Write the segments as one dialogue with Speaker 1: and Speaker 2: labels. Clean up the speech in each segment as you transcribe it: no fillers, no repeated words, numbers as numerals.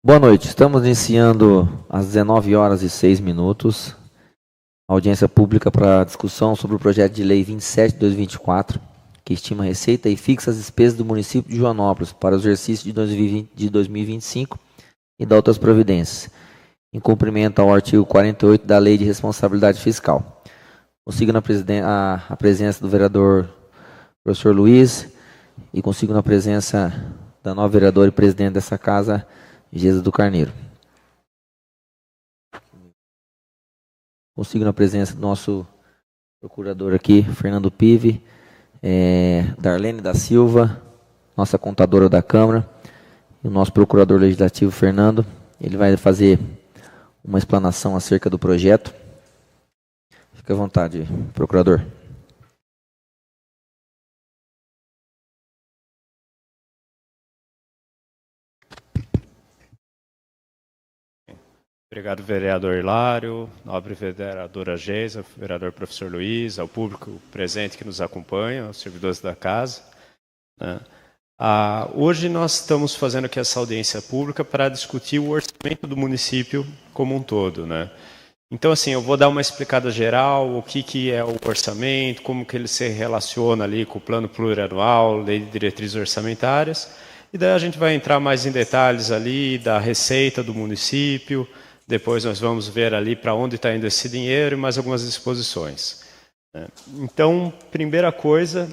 Speaker 1: Boa noite, estamos iniciando às 19 horas e 6 minutos, audiência pública para discussão sobre o projeto de lei 27 de 2024, que estima a receita e fixa as despesas do município de Joanópolis para o exercício de 2025 e da outras providências, em cumprimento ao artigo 48 da Lei de Responsabilidade Fiscal. Consigo a presença do vereador professor Luiz e consigo na presença da nova vereadora e presidente dessa casa, Gesa do Carneiro. Consigo na presença do nosso procurador aqui, Fernando Pive, Darlene da Silva, nossa contadora da Câmara, e o nosso procurador legislativo, Fernando. Ele vai fazer uma explanação acerca do projeto. Fique à vontade, procurador.
Speaker 2: Obrigado, vereador Hilário, nobre vereadora Geisa, vereador professor Luiz, ao público presente que nos acompanha, aos servidores da casa. Hoje nós estamos fazendo aqui essa audiência pública para discutir o orçamento do município como um todo, né? Então, assim, eu vou dar uma explicada geral, o que é o orçamento, como que ele se relaciona ali com o plano plurianual, lei de diretrizes orçamentárias, e daí a gente vai entrar mais em detalhes ali da receita do município. Depois nós vamos ver ali para onde está indo esse dinheiro e mais algumas disposições. Então, primeira coisa,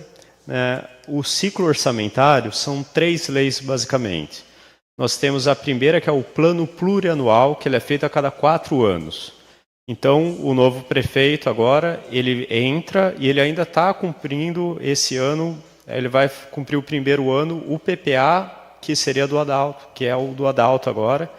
Speaker 2: o ciclo orçamentário são 3 leis basicamente. Nós temos a primeira, que é o plano plurianual, que ele é feito a cada 4 anos. Então, o novo prefeito agora, ele entra e ele ainda está cumprindo esse ano, ele vai cumprir o primeiro ano, o PPA, que seria do Adalto, que é o do Adalto agora.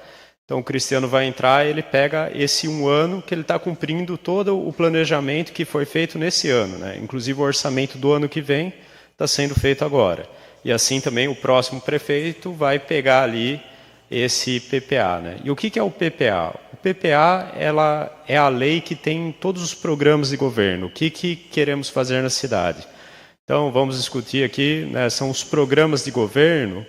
Speaker 2: Então, o Cristiano vai entrar e ele pega esse 1 ano que ele está cumprindo todo o planejamento que foi feito nesse ano, né? Inclusive, o orçamento do ano que vem está sendo feito agora. E assim também o próximo prefeito vai pegar ali esse PPA, né? E o que é o PPA? O PPA ela é a lei que tem todos os programas de governo. O que queremos fazer na cidade? Então, vamos discutir aqui, né, são os programas de governo.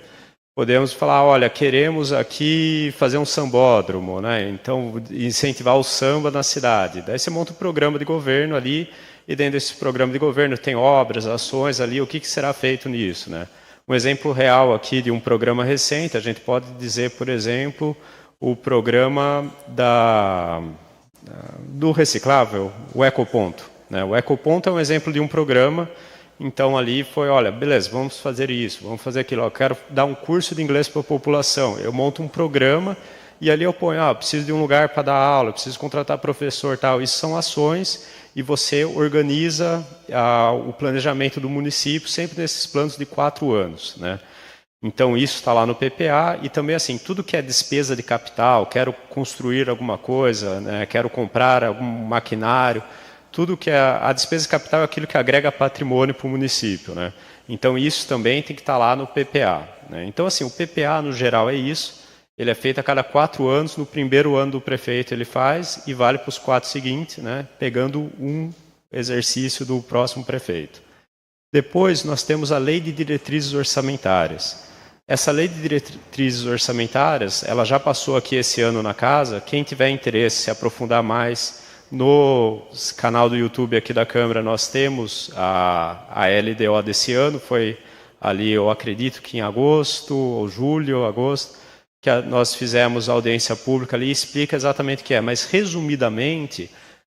Speaker 2: Podemos falar, olha, queremos aqui fazer um sambódromo, né? Então, incentivar o samba na cidade. Daí você monta um programa de governo ali, e dentro desse programa de governo tem obras, ações ali, o que será feito nisso, né? Um exemplo real aqui de um programa recente, a gente pode dizer, por exemplo, o programa do reciclável, o Ecoponto, né? O Ecoponto é um exemplo de um programa. Então, ali foi, olha, beleza, vamos fazer isso, vamos fazer aquilo. Eu quero dar um curso de inglês para a população. Eu monto um programa e ali eu ponho, preciso de um lugar para dar aula, preciso contratar professor, tal. Isso são ações e você organiza o planejamento do município sempre nesses planos de 4 anos, né? Então, isso está lá no PPA e também, assim, tudo que é despesa de capital, quero construir alguma coisa, né, quero comprar algum maquinário, tudo que é a despesa de capital é aquilo que agrega patrimônio para o município, né? Então, isso também tem que estar lá no PPA, né? Então, assim, o PPA, no geral, é isso. Ele é feito a cada 4 anos. No primeiro ano do prefeito ele faz e vale para os 4 seguintes, né? Pegando um exercício do próximo prefeito. Depois, nós temos a Lei de Diretrizes Orçamentárias. Essa Lei de Diretrizes Orçamentárias, ela já passou aqui esse ano na casa. Quem tiver interesse em se aprofundar mais, no canal do YouTube aqui da Câmara, nós temos a LDO desse ano, foi ali, eu acredito que em agosto, ou julho, agosto, que nós fizemos a audiência pública ali, explica exatamente o que é. Mas, resumidamente,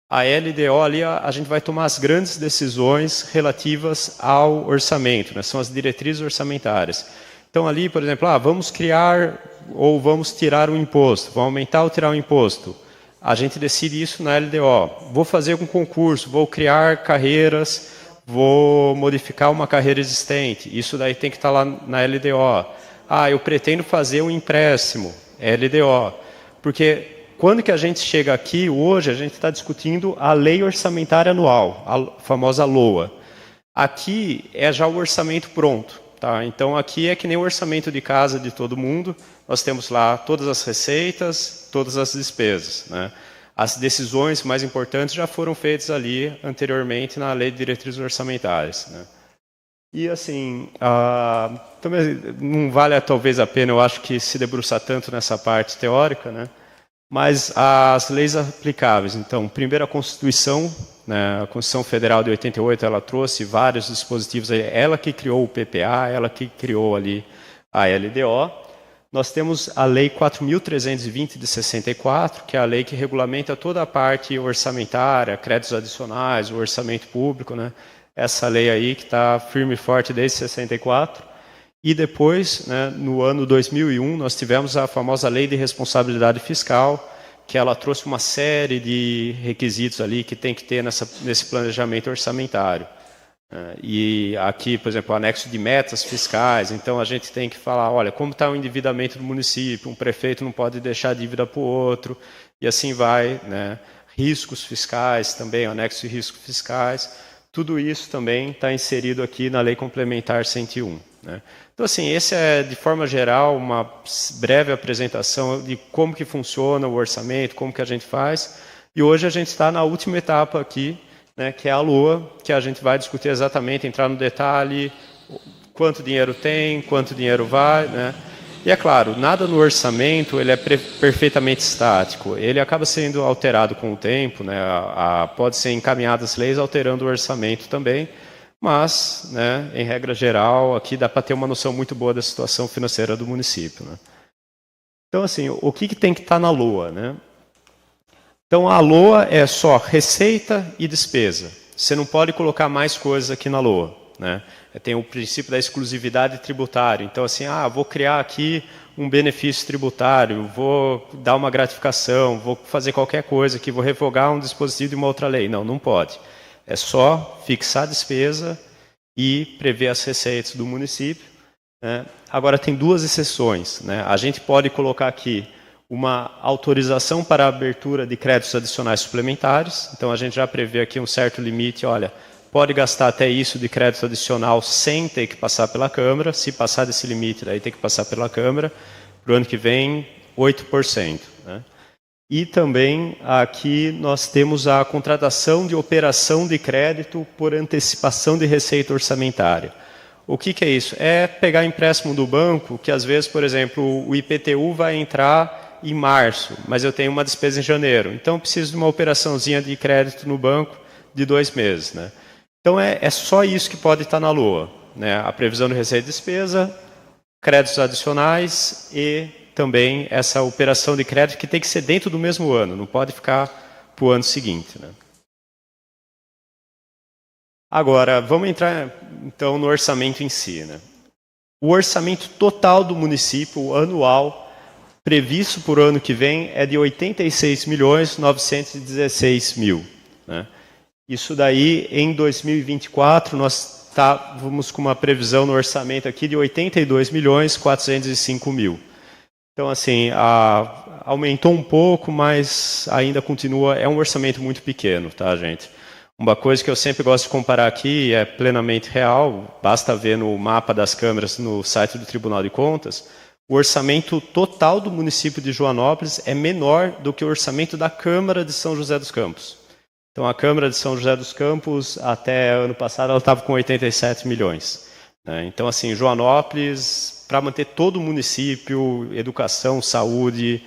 Speaker 2: a LDO ali, a gente vai tomar as grandes decisões relativas ao orçamento, né? São as diretrizes orçamentárias. Então, ali, por exemplo, vamos criar ou vamos tirar um imposto, vamos aumentar ou tirar um imposto. A gente decide isso na LDO. Vou fazer um concurso, vou criar carreiras, vou modificar uma carreira existente. Isso daí tem que estar lá na LDO. Eu pretendo fazer um empréstimo, LDO. Porque quando que a gente chega aqui, hoje, a gente está discutindo a Lei Orçamentária Anual, a famosa LOA. Aqui é já o orçamento pronto. Tá? Então, aqui é que nem o orçamento de casa de todo mundo. Nós temos lá todas as receitas, todas as despesas, né? As decisões mais importantes já foram feitas ali anteriormente na Lei de Diretrizes Orçamentárias, né? E, assim, também não vale talvez a pena, eu acho, que se debruçar tanto nessa parte teórica, né? Mas as leis aplicáveis. Então, primeiro a Constituição, né? A Constituição Federal de 88, ela trouxe vários dispositivos, ela que criou o PPA, ela que criou ali a LDO. Nós temos a Lei 4.320 de 64, que é a lei que regulamenta toda a parte orçamentária, créditos adicionais, o orçamento público, né? Essa lei aí que está firme e forte desde 64. E depois, né, no ano 2001, nós tivemos a famosa Lei de Responsabilidade Fiscal, que ela trouxe uma série de requisitos ali que tem que ter nesse planejamento orçamentário. E aqui, por exemplo, o anexo de metas fiscais, então a gente tem que falar, olha, como está o endividamento do município, um prefeito não pode deixar dívida para o outro, e assim vai, né? Riscos fiscais também, anexo de riscos fiscais, tudo isso também está inserido aqui na Lei Complementar 101. Né? Então, assim, esse é, de forma geral, uma breve apresentação de como que funciona o orçamento, como que a gente faz, e hoje a gente está na última etapa aqui, né, que é a LOA, que a gente vai discutir exatamente, entrar no detalhe, quanto dinheiro tem, quanto dinheiro vai, né? E é claro, nada no orçamento ele é perfeitamente estático, ele acaba sendo alterado com o tempo, né? Pode ser encaminhadas leis alterando o orçamento também, mas, né, em regra geral, aqui dá para ter uma noção muito boa da situação financeira do município. Né? Então, assim, o que tem que estar na LOA, né? Então, a LOA é só receita e despesa. Você não pode colocar mais coisas aqui na LOA. Né? Tem o princípio da exclusividade tributária. Então, assim, vou criar aqui um benefício tributário, vou dar uma gratificação, vou fazer qualquer coisa aqui, vou revogar um dispositivo de uma outra lei. Não, não pode. É só fixar a despesa e prever as receitas do município. Né? Agora, tem duas exceções. Né? A gente pode colocar aqui uma autorização para a abertura de créditos adicionais suplementares. Então, a gente já prevê aqui um certo limite. Olha, pode gastar até isso de crédito adicional sem ter que passar pela Câmara. Se passar desse limite, daí tem que passar pela Câmara. Para o ano que vem, 8%. Né? E também aqui nós temos a contratação de operação de crédito por antecipação de receita orçamentária. O que é isso? É pegar empréstimo do banco, que às vezes, por exemplo, o IPTU vai entrar em março, mas eu tenho uma despesa em janeiro. Então, eu preciso de uma operaçãozinha de crédito no banco de 2 meses. Né? Então, é só isso que pode estar na LOA. Né? A previsão de receita e despesa, créditos adicionais e também essa operação de crédito que tem que ser dentro do mesmo ano, não pode ficar para o ano seguinte. Né? Agora, vamos entrar então no orçamento em si. Né? O orçamento total do município, anual, previsto para o ano que vem, é de 86.916.000. Né? Isso daí, em 2024, nós estávamos com uma previsão no orçamento aqui de 82.405.000. Então, assim, aumentou um pouco, mas ainda continua, é um orçamento muito pequeno, tá, gente? Uma coisa que eu sempre gosto de comparar aqui, é plenamente real, basta ver no mapa das câmaras no site do Tribunal de Contas, o orçamento total do município de Joanópolis é menor do que o orçamento da Câmara de São José dos Campos. Então, a Câmara de São José dos Campos, até ano passado, ela estava com 87 milhões. Né? Então, assim, Joanópolis, para manter todo o município, educação, saúde,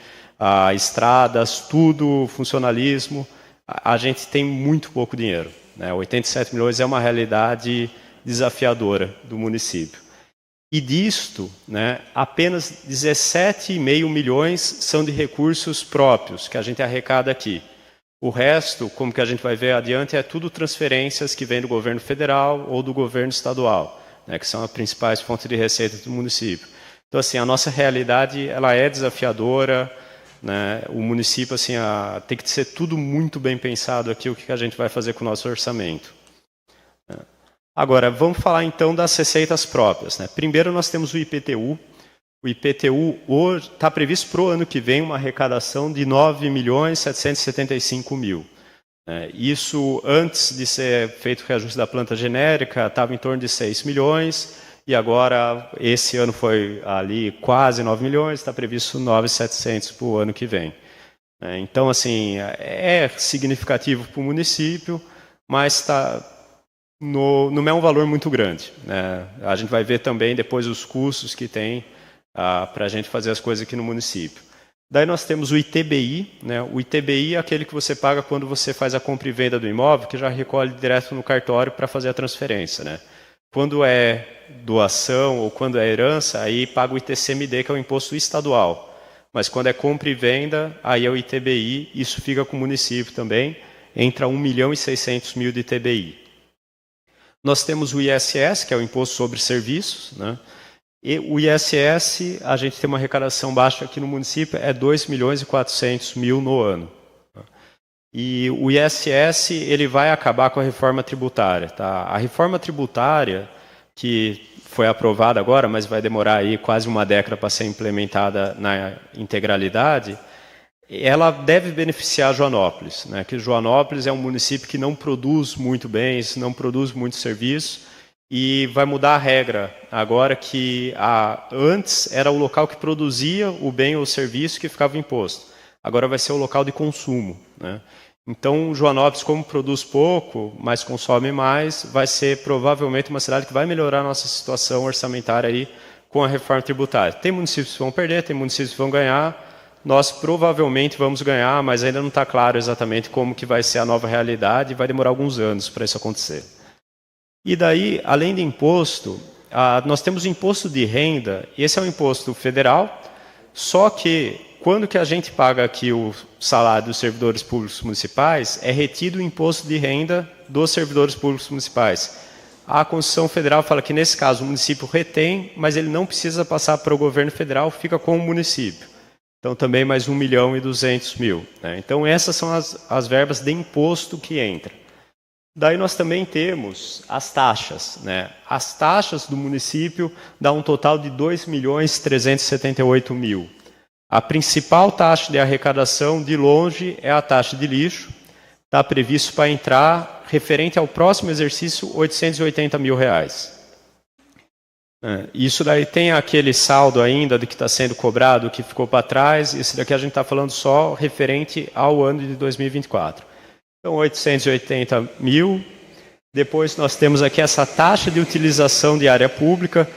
Speaker 2: estradas, tudo, funcionalismo, a gente tem muito pouco dinheiro. Né? 87 milhões é uma realidade desafiadora do município. E disto, né, apenas 17,5 milhões são de recursos próprios, que a gente arrecada aqui. O resto, como que a gente vai ver adiante, é tudo transferências que vêm do governo federal ou do governo estadual, né, que são as principais fontes de receita do município. Então, assim, a nossa realidade ela é desafiadora. Né, o município assim, tem que ser tudo muito bem pensado aqui, o que a gente vai fazer com o nosso orçamento. Agora, vamos falar então das receitas próprias. Né? Primeiro, nós temos o IPTU. O IPTU está previsto para o ano que vem uma arrecadação de 9.775.000. Isso, antes de ser feito o reajuste da planta genérica, estava em torno de 6 milhões, e agora, esse ano foi ali quase 9 milhões, está previsto 9.700 para o ano que vem. Então, assim, é significativo para o município, mas não é um valor muito grande, né? A gente vai ver também depois os custos que tem para a gente fazer as coisas aqui no município. Daí nós temos o ITBI, né? O ITBI é aquele que você paga quando você faz a compra e venda do imóvel, que já recolhe direto no cartório para fazer a transferência, né? Quando é doação ou quando é herança, aí paga o ITCMD, que é o imposto estadual. Mas quando é compra e venda, aí é o ITBI, isso fica com o município também, entra 1.600.000 de ITBI. Nós temos o ISS, que é o Imposto sobre Serviços, né? E o ISS, a gente tem uma arrecadação baixa aqui no município, é 2.400.000 no ano. E o ISS, ele vai acabar com a reforma tributária, tá? A reforma tributária, que foi aprovada agora, mas vai demorar aí quase uma década para ser implementada na integralidade, ela deve beneficiar Joanópolis, né? Que Joanópolis é um município que não produz muito bens, não produz muito serviço, e vai mudar a regra agora que antes era o local que produzia o bem ou o serviço que ficava imposto. Agora vai ser o local de consumo, né? Então, Joanópolis, como produz pouco, mas consome mais, vai ser provavelmente uma cidade que vai melhorar a nossa situação orçamentária aí com a reforma tributária. Tem municípios que vão perder, tem municípios que vão ganhar. Nós provavelmente vamos ganhar, mas ainda não está claro exatamente como que vai ser a nova realidade e vai demorar alguns anos para isso acontecer. E daí, além de imposto, nós temos o imposto de renda, esse é um imposto federal, só que quando que a gente paga aqui o salário dos servidores públicos municipais, é retido o imposto de renda dos servidores públicos municipais. A Constituição Federal fala que, nesse caso, o município retém, mas ele não precisa passar para o governo federal, fica com o município. Então, também mais 1.200.000. Né? Então, essas são as verbas de imposto que entram. Daí nós também temos as taxas, né? As taxas do município dá um total de 2.378.000. A principal taxa de arrecadação, de longe, é a taxa de lixo. Está previsto para entrar, referente ao próximo exercício, R$ 880 mil. Isso daí tem aquele saldo ainda do que está sendo cobrado, que ficou para trás. Esse daqui a gente está falando só referente ao ano de 2024. Então, 880 mil. Depois nós temos aqui essa taxa de utilização de área pública.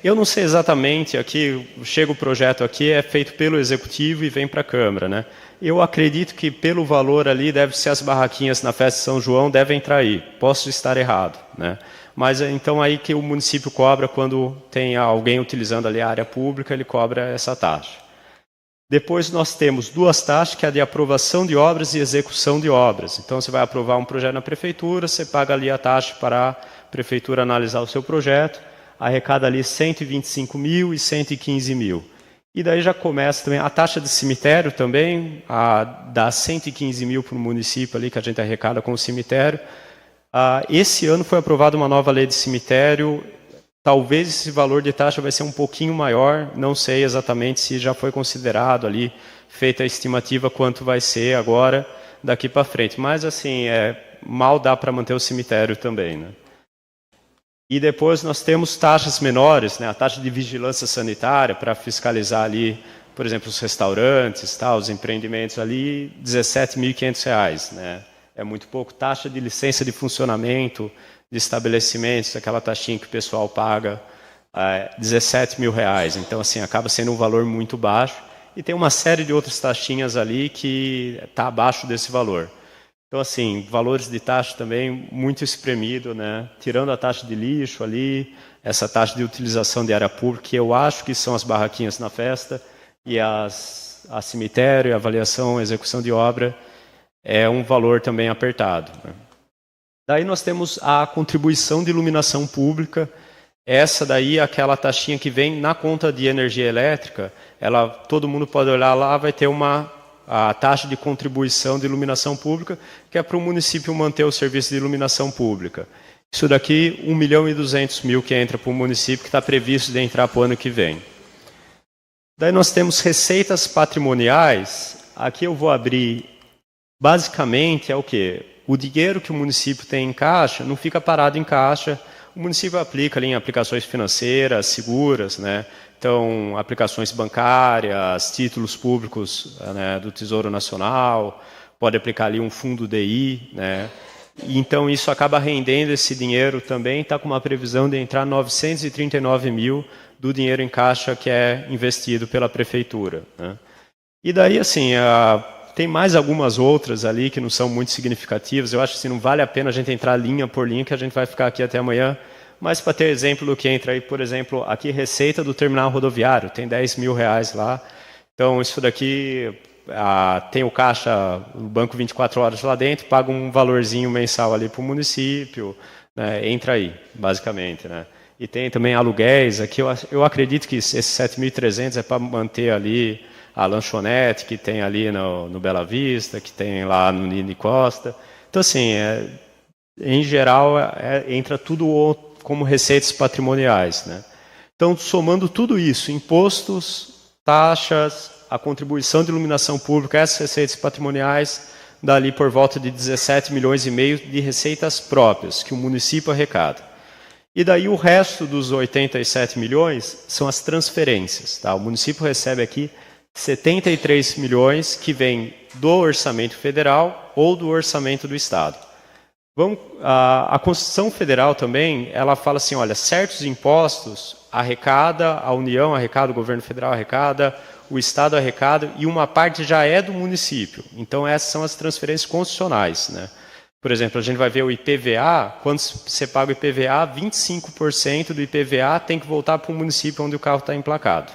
Speaker 2: Eu não sei exatamente, aqui chega o projeto aqui, é feito pelo Executivo e vem para a Câmara, né? Eu acredito que pelo valor ali, deve ser as barraquinhas na festa de São João, devem entrar aí. Posso estar errado, né? Mas então aí que o município cobra quando tem alguém utilizando ali a área pública, ele cobra essa taxa. Depois nós temos duas taxas, que é a de aprovação de obras e execução de obras. Então, você vai aprovar um projeto na prefeitura, você paga ali a taxa para a prefeitura analisar o seu projeto, arrecada ali 125 mil e 115 mil. E daí já começa também a taxa de cemitério também, dá 115 mil para o município ali, que a gente arrecada com o cemitério. Esse ano foi aprovada uma nova lei de cemitério. Talvez esse valor de taxa vai ser um pouquinho maior, não sei exatamente se já foi considerado ali, feita a estimativa quanto vai ser agora, daqui para frente. Mas assim, mal dá para manter o cemitério também, né? E depois nós temos taxas menores, né? A taxa de vigilância sanitária para fiscalizar ali, por exemplo, os restaurantes, os empreendimentos ali, R$ 17.500, né? É muito pouco. Taxa de licença de funcionamento de estabelecimentos, aquela taxinha que o pessoal paga, R$ 17 mil. Então, assim, acaba sendo um valor muito baixo. E tem uma série de outras taxinhas ali que está abaixo desse valor. Então, assim, valores de taxa também muito espremido, né? Tirando a taxa de lixo ali, essa taxa de utilização de área pública, que eu acho que são as barraquinhas na festa, e a cemitério, a avaliação, a execução de obra, é um valor também apertado, né? Daí nós temos a contribuição de iluminação pública. Essa daí é aquela taxinha que vem na conta de energia elétrica. Todo mundo pode olhar lá, vai ter a taxa de contribuição de iluminação pública, que é para o município manter o serviço de iluminação pública. Isso daqui, 1.200.000 que entra para o município, que está previsto de entrar para o ano que vem. Daí nós temos receitas patrimoniais. Aqui eu vou abrir, basicamente é o quê? O dinheiro que o município tem em caixa não fica parado em caixa. O município aplica ali em aplicações financeiras, seguras, né? Então, aplicações bancárias, títulos públicos, né, do Tesouro Nacional, pode aplicar ali um fundo DI, né? E então isso acaba rendendo esse dinheiro também, está com uma previsão de entrar 939 mil do dinheiro em caixa que é investido pela prefeitura, né? E daí, assim, tem mais algumas outras ali que não são muito significativas. Eu acho que assim, não vale a pena a gente entrar linha por linha, que a gente vai ficar aqui até amanhã. Mas para ter exemplo do que entra aí, por exemplo, aqui receita do terminal rodoviário, tem 10 mil reais lá. Então, isso daqui tem o caixa, o banco 24 horas lá dentro, paga um valorzinho mensal ali para o município, né, entra aí, basicamente, né? E tem também aluguéis, aqui eu acredito que esses 7.300 é para manter ali a lanchonete que tem ali no Bela Vista, que tem lá no Nini Costa. Então, assim, em geral, entra tudo como receitas patrimoniais, né? Então, somando tudo isso, impostos, taxas, a contribuição de iluminação pública, essas receitas patrimoniais, dá ali por volta de 17 milhões e meio de receitas próprias que o município arrecada. E daí o resto dos 87 milhões são as transferências, tá? O município recebe aqui 73 milhões que vêm do orçamento federal ou do orçamento do Estado. A Constituição Federal também, ela fala assim, olha, certos impostos arrecada a União, arrecada o governo federal, arrecada o Estado, arrecada, e uma parte já é do município. Então essas são as transferências constitucionais, né? Por exemplo, a gente vai ver o IPVA, quando você paga o IPVA, 25% do IPVA tem que voltar para o município onde o carro está emplacado,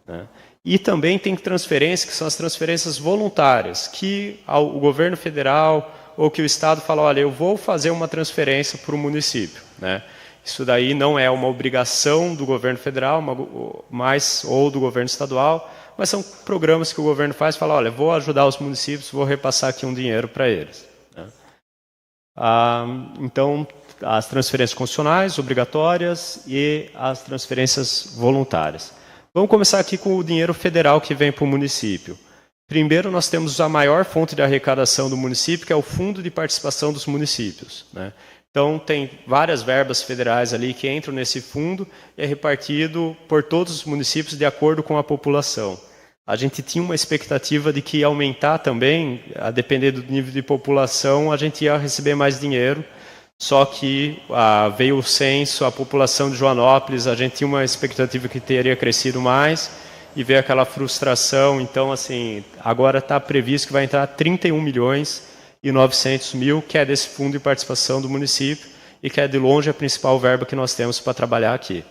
Speaker 2: né? E também tem transferências que são as transferências voluntárias, que o governo federal ou que o Estado fala, olha, eu vou fazer uma transferência para o município, né? Isso daí não é uma obrigação do governo federal, ou do governo estadual, mas são programas que o governo faz, fala, olha, vou ajudar os municípios, vou repassar aqui um dinheiro para eles, né? Então, as transferências constitucionais, obrigatórias, e as transferências voluntárias. Vamos começar aqui com o dinheiro federal que vem para o município. Primeiro, nós temos a maior fonte de arrecadação do município, que é o Fundo de Participação dos Municípios, né? Então, tem várias verbas federais ali que entram nesse fundo e é repartido por todos os municípios de acordo com a população. A gente tinha uma expectativa de que ia aumentar também, a depender do nível de população, a gente ia receber mais dinheiro. Só que veio o censo, a população de Joanópolis, a gente tinha uma expectativa que teria crescido mais e veio aquela frustração. Então, assim, agora está previsto que vai entrar 31 milhões e 900 mil, que é desse fundo de participação do município e que é de longe a principal verba que nós temos para trabalhar aqui.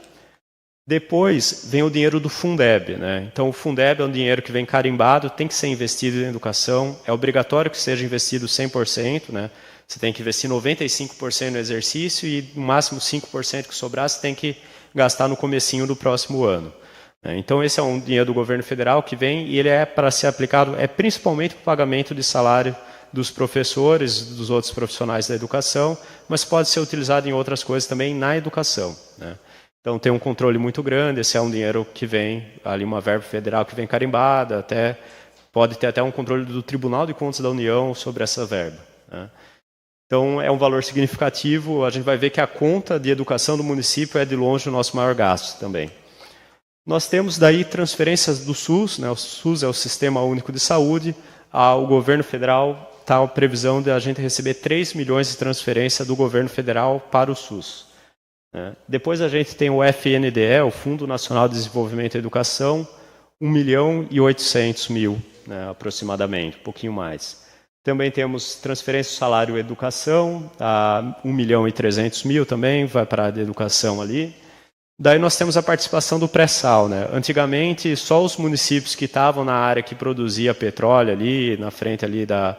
Speaker 2: Depois vem o dinheiro do Fundeb, né? Então, o Fundeb é um dinheiro que vem carimbado, tem que ser investido em educação, é obrigatório que seja investido 100%, né? Você tem que investir 95% no exercício e no máximo 5% que sobrar você tem que gastar no comecinho do próximo ano. Então esse é um dinheiro do governo federal que vem e ele é para ser aplicado principalmente para o pagamento de salário dos professores, dos outros profissionais da educação, mas pode ser utilizado em outras coisas também na educação, né? Então tem um controle muito grande, esse é um dinheiro que vem, ali uma verba federal que vem carimbada, pode ter até um controle do Tribunal de Contas da União sobre essa verba, né? Então, é um valor significativo. A gente vai ver que a conta de educação do município é, de longe, o nosso maior gasto também. Nós temos, daí, transferências do SUS, né? O SUS é o Sistema Único de Saúde. O governo federal está a previsão de a gente receber 3 milhões de transferência do governo federal para o SUS, né? Depois a gente tem o FNDE, o Fundo Nacional de Desenvolvimento e Educação, 1 milhão e 800 mil, né, aproximadamente, um pouquinho mais. Também temos transferência do salário e educação, 1 milhão e 300 mil também, vai para a área de educação ali. Daí nós temos a participação do pré-sal, né? Antigamente, só os municípios que estavam na área que produzia petróleo ali, na frente ali da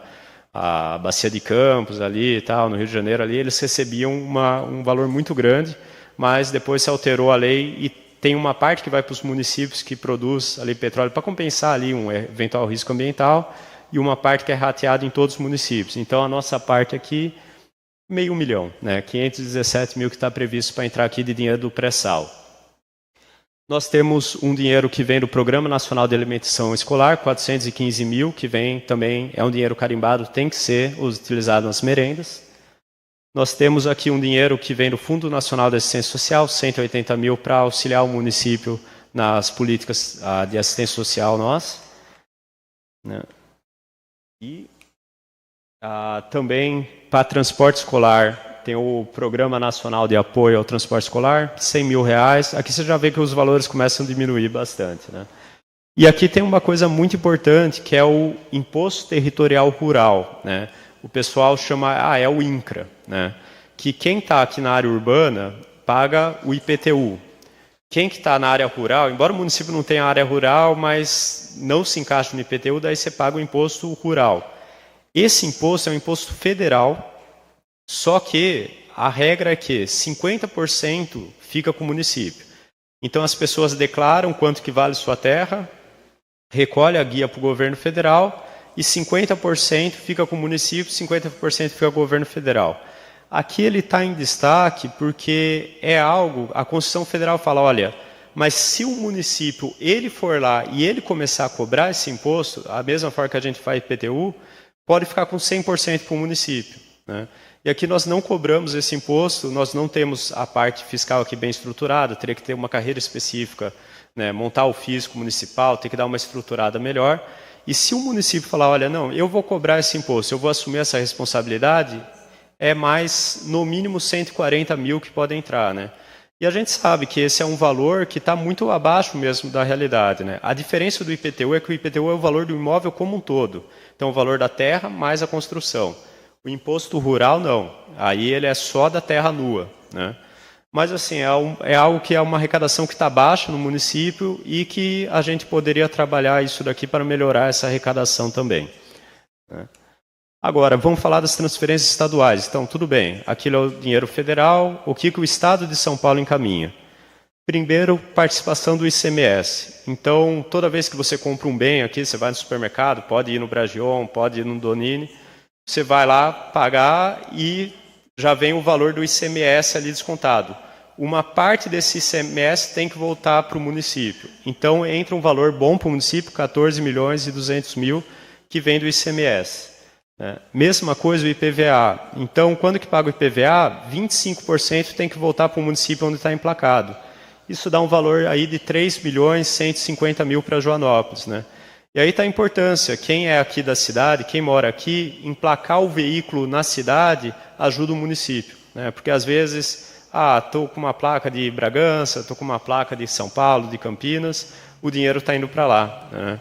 Speaker 2: Bacia de Campos, ali e tal, no Rio de Janeiro, ali, eles recebiam um valor muito grande, mas depois se alterou a lei e tem uma parte que vai para os municípios que produz ali petróleo para compensar ali um eventual risco ambiental, e uma parte que é rateada em todos os municípios. Então, a nossa parte aqui, meio milhão, né? 517 mil que está previsto para entrar aqui de dinheiro do pré-sal. Nós temos um dinheiro que vem do Programa Nacional de Alimentação Escolar, 415 mil, que vem também, é um dinheiro carimbado, tem que ser utilizado nas merendas. Nós temos aqui um dinheiro que vem do Fundo Nacional de Assistência Social, 180 mil, para auxiliar o município nas políticas de assistência social nossa, né? E Também para transporte escolar, tem o Programa Nacional de Apoio ao Transporte Escolar, R$100 mil. Aqui você já vê que os valores começam a diminuir bastante, né? E aqui tem uma coisa muito importante, que é o Imposto Territorial Rural, né? O pessoal chama, é o INCRA, né? Que quem está aqui na área urbana paga o IPTU. Quem que está na área rural, embora o município não tenha área rural, mas não se encaixa no IPTU, daí você paga o imposto rural. Esse imposto é um imposto federal, só que a regra é que 50% fica com o município. Então as pessoas declaram quanto que vale sua terra, recolhe a guia para o governo federal e 50% fica com o município, 50% fica com o governo federal. Aqui ele está em destaque porque é algo, a Constituição Federal fala, olha, mas se o município ele for lá e ele começar a cobrar esse imposto, a mesma forma que a gente faz IPTU, pode ficar com 100% para o município, né? E aqui nós não cobramos esse imposto, nós não temos a parte fiscal aqui bem estruturada, teria que ter uma carreira específica, né, montar o físico municipal, ter que dar uma estruturada melhor. E se o município falar, olha, não, eu vou cobrar esse imposto, eu vou assumir essa responsabilidade, é mais, no mínimo, 140 mil que podem entrar, né? E a gente sabe que esse é um valor que está muito abaixo mesmo da realidade, né? A diferença do IPTU é que o IPTU é o valor do imóvel como um todo. Então, o valor da terra mais a construção. O imposto rural, não. Aí ele é só da terra nua, né? Mas, assim, é algo que é uma arrecadação que está baixa no município e que a gente poderia trabalhar isso daqui para melhorar essa arrecadação também, né? Agora, vamos falar das transferências estaduais. Então, tudo bem, aquilo é o dinheiro federal, o que o Estado de São Paulo encaminha? Primeiro, participação do ICMS. Então, toda vez que você compra um bem aqui, você vai no supermercado, pode ir no Bragion, pode ir no Donini, você vai lá pagar e já vem o valor do ICMS ali descontado. Uma parte desse ICMS tem que voltar para o município. Então, entra um valor bom para o município, 14 milhões e 200 mil, que vem do ICMS. Mesma coisa o IPVA. Então, quando que paga o IPVA, 25% tem que voltar para o município onde está emplacado. Isso dá um valor aí de 3 milhões e 150 mil para Joanópolis, né? E aí está a importância. Quem é aqui da cidade, quem mora aqui, emplacar o veículo na cidade ajuda o município, né? Porque às vezes, estou com uma placa de Bragança, estou com uma placa de São Paulo, de Campinas, o dinheiro está indo para lá, né?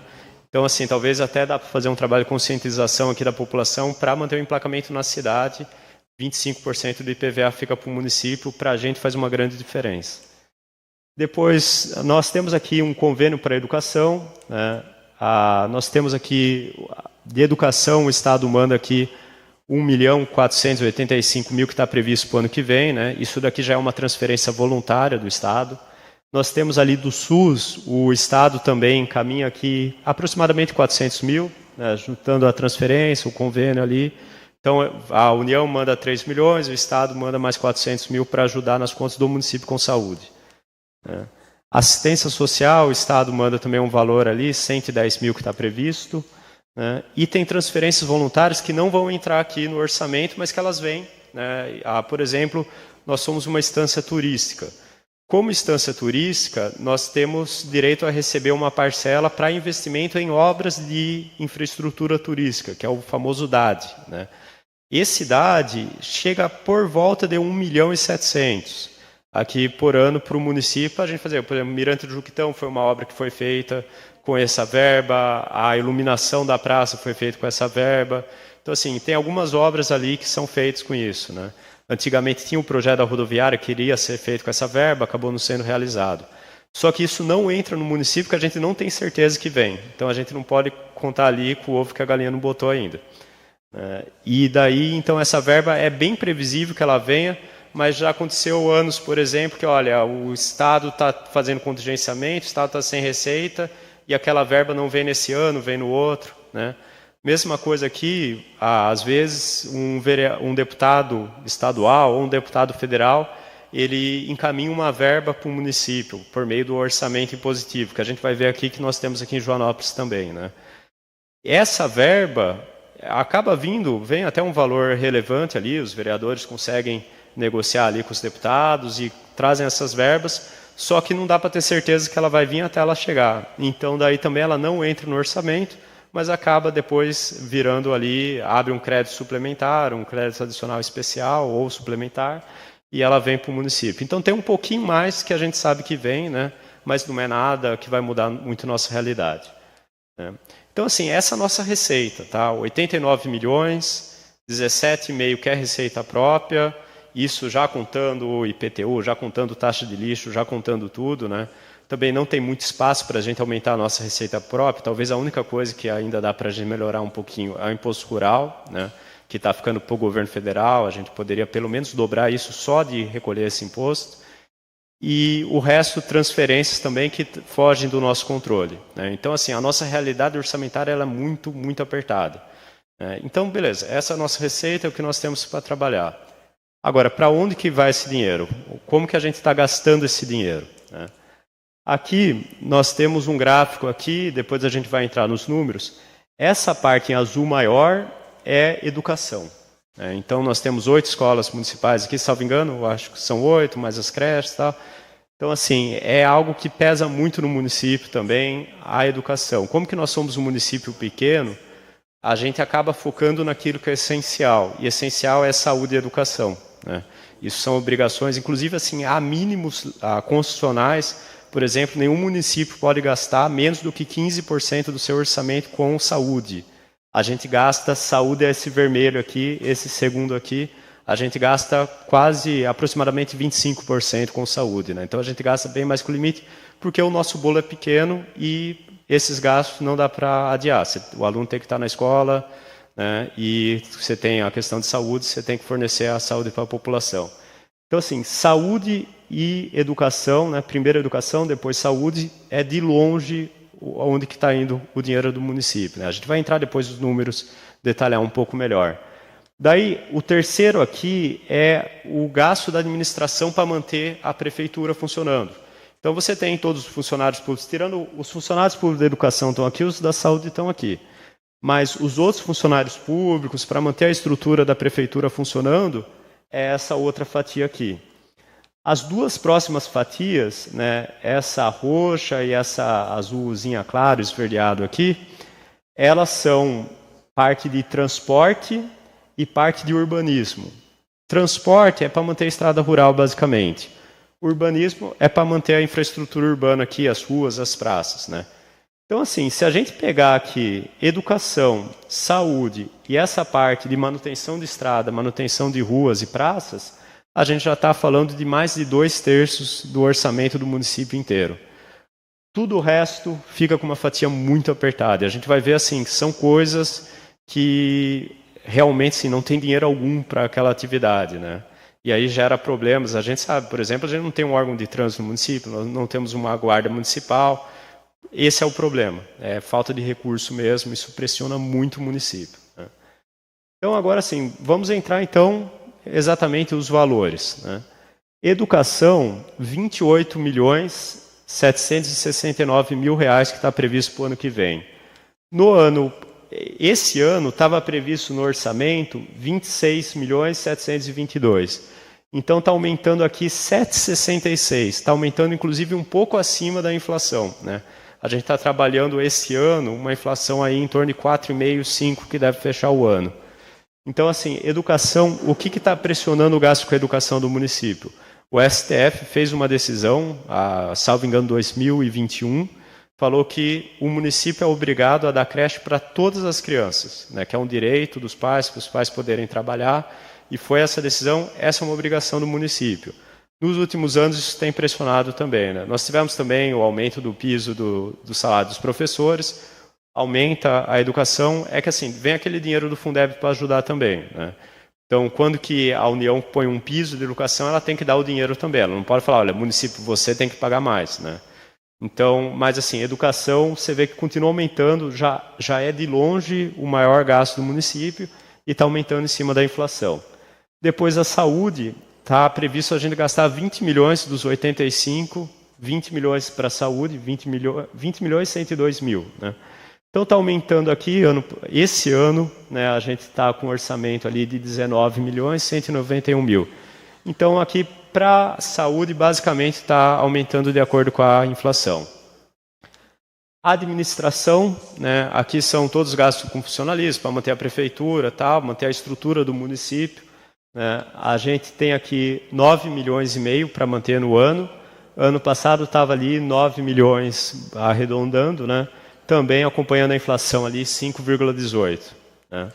Speaker 2: Então, assim, talvez até dá para fazer um trabalho de conscientização aqui da população para manter o emplacamento na cidade. 25% do IPVA fica para o município, para a gente faz uma grande diferença. Depois, nós temos aqui um convênio para a educação, né? Nós temos aqui, de educação, o Estado manda aqui 1.485.000 que está previsto para o ano que vem, né? Isso daqui já é uma transferência voluntária do Estado. Nós temos ali do SUS, o Estado também encaminha aqui aproximadamente 400 mil, né, juntando a transferência, o convênio ali. Então, a União manda 3 milhões, o Estado manda mais 400 mil para ajudar nas contas do município com saúde, né. Assistência social, o Estado manda também um valor ali, 110 mil que está previsto, né. E tem transferências voluntárias que não vão entrar aqui no orçamento, mas que elas vêm, né. Por exemplo, nós somos uma instância turística. Como instância turística, nós temos direito a receber uma parcela para investimento em obras de infraestrutura turística, que é o famoso DAD, né? Esse DAD chega por volta de 1.700.000 aqui por ano para o município. A gente fazer, por exemplo, Mirante do Juquitão foi uma obra que foi feita com essa verba, a iluminação da praça foi feita com essa verba. Então, assim, tem algumas obras ali que são feitas com isso, né? Antigamente tinha um projeto da rodoviária que iria ser feito com essa verba, acabou não sendo realizado. Só que isso não entra no município, porque a gente não tem certeza que vem. Então a gente não pode contar ali com o ovo que a galinha não botou ainda. E daí, então, essa verba é bem previsível que ela venha, mas já aconteceu anos, por exemplo, que, olha, o Estado está fazendo contingenciamento, o Estado está sem receita, e aquela verba não vem nesse ano, vem no outro, né? Mesma coisa aqui, às vezes um deputado estadual ou um deputado federal, ele encaminha uma verba para o município por meio do orçamento impositivo, que a gente vai ver aqui que nós temos aqui em Joanópolis também, né? Essa verba acaba vem até um valor relevante ali, os vereadores conseguem negociar ali com os deputados e trazem essas verbas, só que não dá para ter certeza que ela vai vir até ela chegar. Então, daí também ela não entra no orçamento, mas acaba depois virando ali, abre um crédito suplementar, um crédito adicional especial ou suplementar, e ela vem para o município. Então tem um pouquinho mais que a gente sabe que vem, né? Mas não é nada que vai mudar muito nossa realidade, né? Então, assim, essa é a nossa receita, tá? 89 milhões, 17,5 que é receita própria, isso já contando o IPTU, já contando taxa de lixo, já contando tudo, né? Também não tem muito espaço para a gente aumentar a nossa receita própria. Talvez a única coisa que ainda dá para a gente melhorar um pouquinho é o imposto rural, né? Que está ficando para o governo federal. A gente poderia pelo menos dobrar isso só de recolher esse imposto. E o resto, transferências também que fogem do nosso controle, né? Então, assim, a nossa realidade orçamentária ela é muito, muito apertada, né? Então, beleza, essa é a nossa receita, é o que nós temos para trabalhar. Agora, para onde que vai esse dinheiro? Como que a gente está gastando esse dinheiro, né? Aqui, nós temos um gráfico aqui, depois a gente vai entrar nos números. Essa parte em azul maior é educação, né? Então, nós temos 8 escolas municipais aqui, salvo engano, eu acho que são 8, mais as creches e tal. Então, assim, é algo que pesa muito no município também, a educação. Como que nós somos um município pequeno, a gente acaba focando naquilo que é essencial, e essencial é saúde e educação, né? Isso são obrigações, inclusive, assim, há mínimos constitucionais. Por exemplo, nenhum município pode gastar menos do que 15% do seu orçamento com saúde. A gente gasta, saúde é esse vermelho aqui, esse segundo aqui, a gente gasta quase, aproximadamente 25% com saúde, né? Então a gente gasta bem mais que o limite, porque o nosso bolo é pequeno e esses gastos não dá para adiar. O aluno tem que estar na escola, né? E você tem a questão de saúde, você tem que fornecer a saúde para a população. Então, assim, saúde e educação, né? Primeiro educação, depois saúde, é de longe onde que está indo o dinheiro do município, né? A gente vai entrar depois nos números, detalhar um pouco melhor. Daí, o terceiro aqui é o gasto da administração para manter a prefeitura funcionando. Então, você tem todos os funcionários públicos, tirando os funcionários públicos da educação estão aqui, os da saúde estão aqui. Mas os outros funcionários públicos, para manter a estrutura da prefeitura funcionando, é essa outra fatia aqui. As duas próximas fatias, né, essa roxa e essa azulzinha claro, esverdeado aqui, elas são parte de transporte e parte de urbanismo. Transporte é para manter a estrada rural, basicamente. Urbanismo é para manter a infraestrutura urbana aqui, as ruas, as praças, né? Então, assim, se a gente pegar aqui educação, saúde e essa parte de manutenção de estrada, manutenção de ruas e praças, a gente já está falando de mais de 2/3 do orçamento do município inteiro. Tudo o resto fica com uma fatia muito apertada. E a gente vai ver assim, que são coisas que realmente assim, não tem dinheiro algum para aquela atividade, né? E aí gera problemas. A gente sabe, por exemplo, a gente não tem um órgão de trânsito no município, nós não temos uma guarda municipal. Esse é o problema, é falta de recurso mesmo, isso pressiona muito o município, né? Então, agora sim, vamos entrar então exatamente os valores, né? Educação, 28.769.000 reais que está previsto para o ano que vem. Esse ano estava previsto no orçamento 26.722. Então está aumentando aqui 7,66. Está aumentando inclusive um pouco acima da inflação, né? A gente está trabalhando esse ano uma inflação aí em torno de 4,5, 5 que deve fechar o ano. Então, assim, educação, o que está pressionando o gasto com a educação do município? O STF fez uma decisão, salvo engano, 2021, falou que o município é obrigado a dar creche para todas as crianças, né, que é um direito dos pais, para os pais poderem trabalhar, e foi essa decisão, essa é uma obrigação do município. Nos últimos anos isso tem pressionado também, né? Nós tivemos também o aumento do piso do salário dos professores, aumenta a educação, é que assim, vem aquele dinheiro do Fundeb para ajudar também, né? Então, quando que a União põe um piso de educação, ela tem que dar o dinheiro também, ela não pode falar, olha, município, você tem que pagar mais, né? Então, mas assim, educação, você vê que continua aumentando, já é de longe o maior gasto do município e está aumentando em cima da inflação. Depois a saúde, está previsto a gente gastar 20 milhões dos 85, 20 milhões para a saúde, 20 milhões e 102 mil, né? Então está aumentando aqui, esse ano, né, a gente está com um orçamento ali de 19 milhões e 191 mil. Então aqui para a saúde basicamente está aumentando de acordo com a inflação. Administração, né? Aqui são todos os gastos com funcionalismo, para manter a prefeitura, tal, manter a estrutura do município. Né? A gente tem aqui 9 milhões e meio para manter no ano. Ano passado estava ali 9 milhões arredondando, né? Também acompanhando a inflação ali 5,18. Né?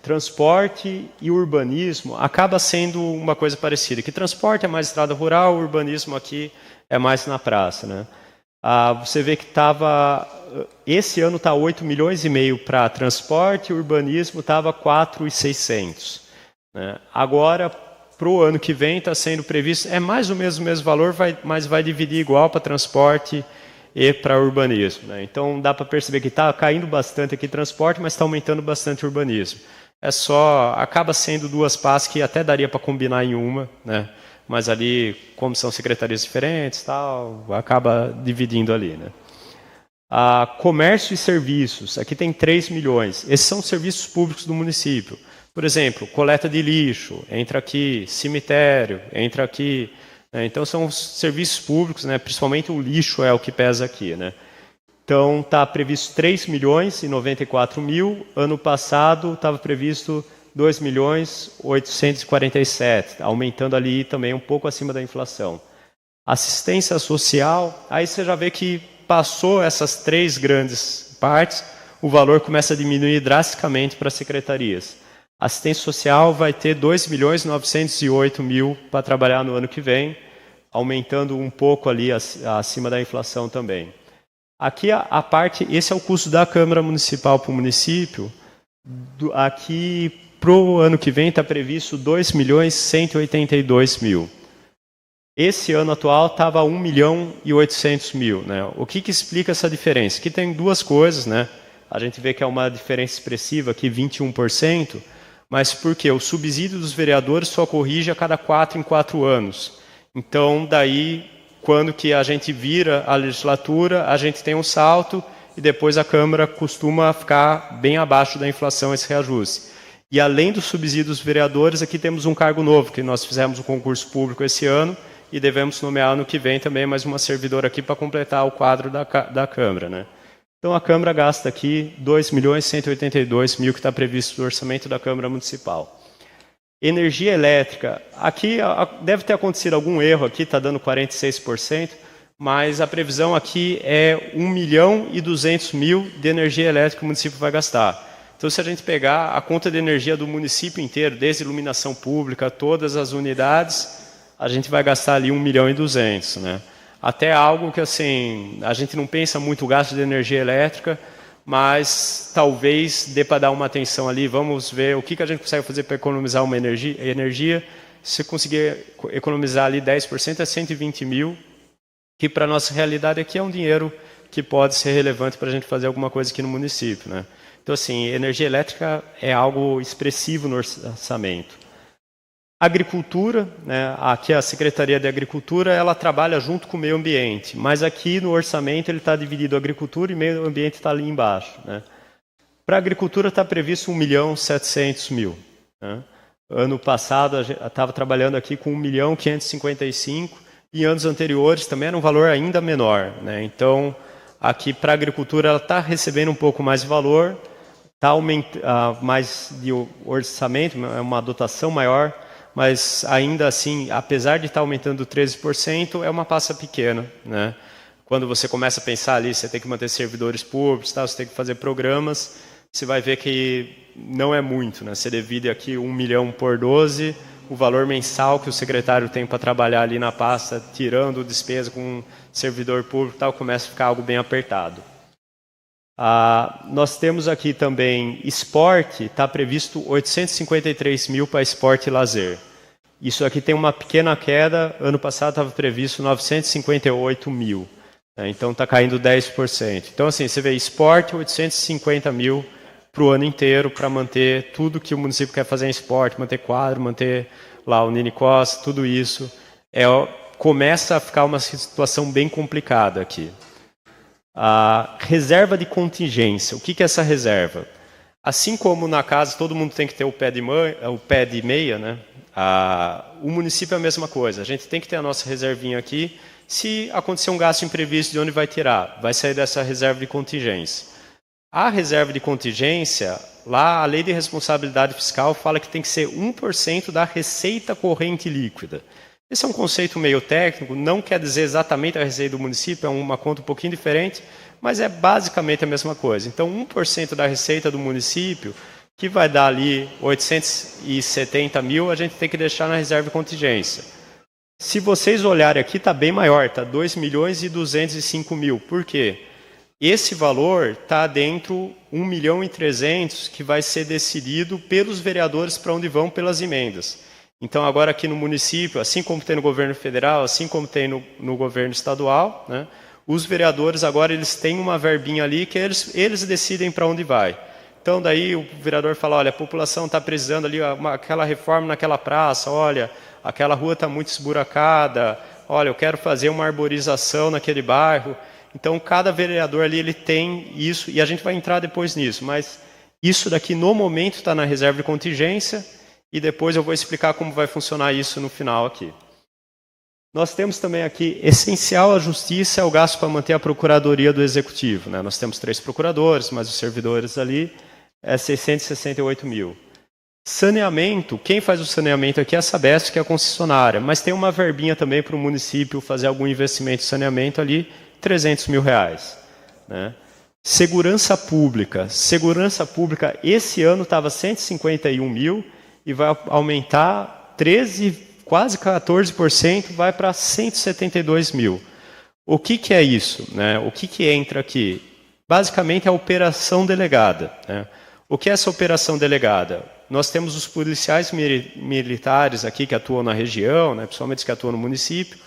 Speaker 2: Transporte e urbanismo acaba sendo uma coisa parecida. Que transporte é mais estrada rural, urbanismo aqui é mais na praça, né? Você vê que esse ano está 8 milhões e meio para transporte, urbanismo estava 4.600. Né? Agora, para o ano que vem, está sendo previsto, é mais ou menos o mesmo valor, mas vai dividir igual para transporte e para urbanismo. Né? Então, dá para perceber que está caindo bastante aqui transporte, mas está aumentando bastante urbanismo. Acaba sendo duas pastas que até daria para combinar em uma, né? Mas ali, como são secretarias diferentes, tal, acaba dividindo ali. Né? Comércio e serviços, aqui tem 3 milhões. Esses são serviços públicos do município. Por exemplo, coleta de lixo, entra aqui, cemitério, entra aqui. Né? Então, são serviços públicos, né? Principalmente o lixo é o que pesa aqui. Né? Então, está previsto 3 milhões e 94 mil. Ano passado, estava previsto 2 milhões 847, aumentando ali também um pouco acima da inflação. Assistência social, aí você já vê que passou essas 3 grandes partes, o valor começa a diminuir drasticamente para as secretarias. Assistência social vai ter 2 milhões 908 mil para trabalhar no ano que vem, aumentando um pouco ali acima da inflação também. Aqui esse é o custo da Câmara Municipal para o município, aqui para o ano que vem está previsto 2 milhões 182 mil. Esse ano atual estava 1 milhão e 800 mil. Né? O que explica essa diferença? Aqui tem duas coisas. Né? A gente vê que é uma diferença expressiva, aqui 21%, mas por quê? O subsídio dos vereadores só corrige a cada 4 em 4 anos. Então, daí, quando que a gente vira a legislatura, a gente tem um salto e depois a Câmara costuma ficar bem abaixo da inflação esse reajuste. E além do subsídio dos vereadores, aqui temos um cargo novo, que nós fizemos um concurso público esse ano e devemos nomear ano que vem também mais uma servidora aqui para completar o quadro da Câmara. Né? Então a Câmara gasta aqui 2 milhões 182 mil que está previsto no orçamento da Câmara Municipal. Energia elétrica, aqui deve ter acontecido algum erro aqui, está dando 46%, mas a previsão aqui é 1 milhão e 200 mil de energia elétrica que o município vai gastar. Então, se a gente pegar a conta de energia do município inteiro, desde iluminação pública, todas as unidades, a gente vai gastar ali 1 milhão e 200. Né? Até algo que assim, a gente não pensa muito gasto de energia elétrica, mas talvez dê para dar uma atenção ali, vamos ver o que a gente consegue fazer para economizar uma energia. Se conseguir economizar ali 10%, é 120 mil, que para a nossa realidade aqui é um dinheiro que pode ser relevante para a gente fazer alguma coisa aqui no município. Né? Então, assim, energia elétrica é algo expressivo no orçamento. Agricultura, né? Aqui a Secretaria de Agricultura, ela trabalha junto com o meio ambiente, mas aqui no orçamento ele está dividido agricultura e meio ambiente está ali embaixo. Né? Para a agricultura está previsto 1 milhão 700 mil. Né? Ano passado estava trabalhando aqui com 1 milhão 555 e anos anteriores também era um valor ainda menor. Né? Então, aqui para a agricultura ela está recebendo um pouco mais de valor, está aumentando mais de orçamento, é uma dotação maior, mas ainda assim, apesar de estar aumentando 13%, é uma pasta pequena. Né? Quando você começa a pensar ali, você tem que manter servidores públicos, tá? Você tem que fazer programas, você vai ver que não é muito. Né? Você divide aqui 1 milhão por 12, o valor mensal que o secretário tem para trabalhar ali na pasta, tirando despesa com servidor público, tal, começa a ficar algo bem apertado. Nós temos aqui também esporte, está previsto 853 mil para esporte e lazer. Isso aqui tem uma pequena queda, ano passado estava previsto 958 mil, né? Então está caindo 10%. Então assim, você vê esporte, 850 mil para o ano inteiro, para manter tudo que o município quer fazer em esporte, manter quadro, manter lá o Nini Costa, tudo isso. Começa a ficar uma situação bem complicada aqui. A reserva de contingência. O que é essa reserva? Assim como na casa todo mundo tem que ter o pé de meia, né? O município é a mesma coisa. A gente tem que ter a nossa reservinha aqui. Se acontecer um gasto imprevisto, de onde vai tirar? Vai sair dessa reserva de contingência. A reserva de contingência, lá a lei de responsabilidade fiscal fala que tem que ser 1% da receita corrente líquida. Esse é um conceito meio técnico, não quer dizer exatamente a receita do município, é uma conta um pouquinho diferente, mas é basicamente a mesma coisa. Então, 1% da receita do município, que vai dar ali 870 mil, a gente tem que deixar na reserva de contingência. Se vocês olharem aqui, está bem maior, está 2 milhões e 205 mil. Por quê? Esse valor está dentro 1 milhão e 300, que vai ser decidido pelos vereadores para onde vão pelas emendas. Então, agora aqui no município, assim como tem no governo federal, assim como tem no governo estadual, né, os vereadores agora eles têm uma verbinha ali que eles decidem para onde vai. Então, daí o vereador fala, olha, a população está precisando ali, aquela reforma naquela praça, olha, aquela rua está muito esburacada, olha, eu quero fazer uma arborização naquele bairro. Então, cada vereador ali ele tem isso, e a gente vai entrar depois nisso, mas isso daqui no momento está na reserva de contingência, e depois eu vou explicar como vai funcionar isso no final aqui. Nós temos também aqui, essencial à justiça é o gasto para manter a procuradoria do executivo, né? Nós temos 3 procuradores, mas os servidores ali é 668 mil. Saneamento, quem faz o saneamento aqui é a Sabesp, que é a concessionária, mas tem uma verbinha também para o município fazer algum investimento em saneamento ali, 300 mil reais. Né? Segurança pública, esse ano estava 151 mil e vai aumentar 13, quase 14%, vai para 172 mil. O que é isso? Né? O que entra aqui? Basicamente, a operação delegada. Né? O que é essa operação delegada? Nós temos os policiais militares aqui que atuam na região, né? Principalmente os que atuam no município.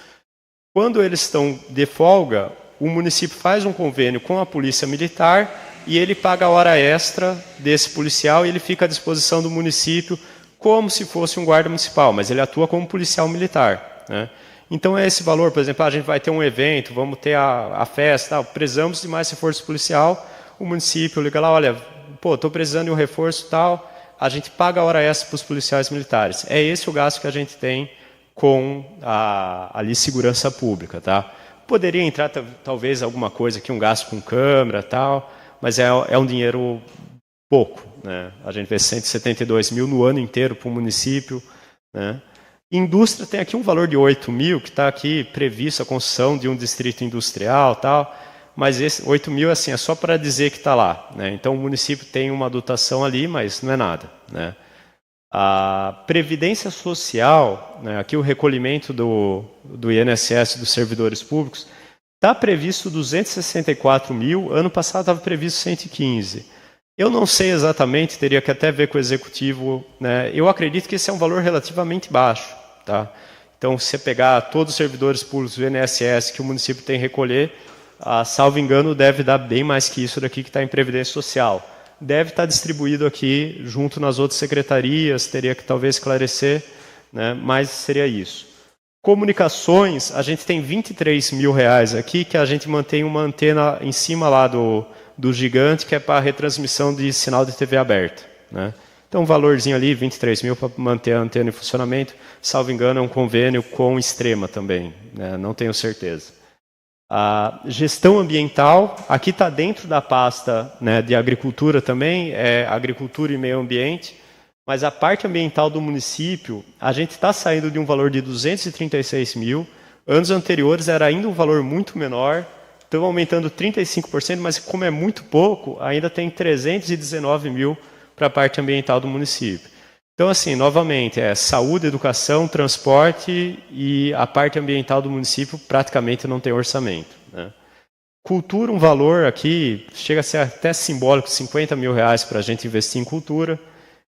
Speaker 2: Quando eles estão de folga, o município faz um convênio com a polícia militar e ele paga a hora extra desse policial e ele fica à disposição do município como se fosse um guarda municipal, mas ele atua como policial militar. Né? Então é esse valor, por exemplo, a gente vai ter um evento, vamos ter a festa, precisamos de mais reforço policial, o município liga lá, olha, estou precisando de um reforço tal, a gente paga a hora extra para os policiais militares. É esse o gasto que a gente tem com ali segurança pública. Tá? Poderia entrar talvez alguma coisa aqui, um gasto com câmera tal, mas é um dinheiro pouco. Né? A gente vê 172 mil no ano inteiro para o município. Né? Indústria tem aqui um valor de 8 mil, que está aqui previsto a construção de um distrito industrial, tal, mas esse 8 mil assim, é só para dizer que está lá. Né? Então o município tem uma dotação ali, mas não é nada. Né? A Previdência Social, né, aqui o recolhimento do INSS dos servidores públicos, está previsto 264 mil, ano passado estava previsto 115. Eu não sei exatamente, teria que até ver com o executivo. Né? Eu acredito que esse é um valor relativamente baixo. Tá? Então, se você pegar todos os servidores públicos do INSS que o município tem que recolher, salvo engano, deve dar bem mais que isso daqui que está em Previdência Social. Deve estar distribuído aqui junto nas outras secretarias, teria que talvez esclarecer, né? Mas seria isso. Comunicações, a gente tem 23 mil reais aqui, que a gente mantém uma antena em cima lá do gigante, que é para retransmissão de sinal de TV aberta. Né? Então, um valorzinho ali, 23 mil para manter a antena em funcionamento. Salvo engano, é um convênio com Extrema também, né? Não tenho certeza. A gestão ambiental, aqui está dentro da pasta, né, de agricultura também, é agricultura e meio ambiente, mas a parte ambiental do município, a gente está saindo de um valor de 236 mil, anos anteriores era ainda um valor muito menor, estão aumentando 35%, mas como é muito pouco, ainda tem 319 mil para a parte ambiental do município. Então, assim, novamente, saúde, educação, transporte e a parte ambiental do município praticamente não tem orçamento. Né? Cultura, um valor aqui, chega a ser até simbólico, 50 mil reais para a gente investir em cultura.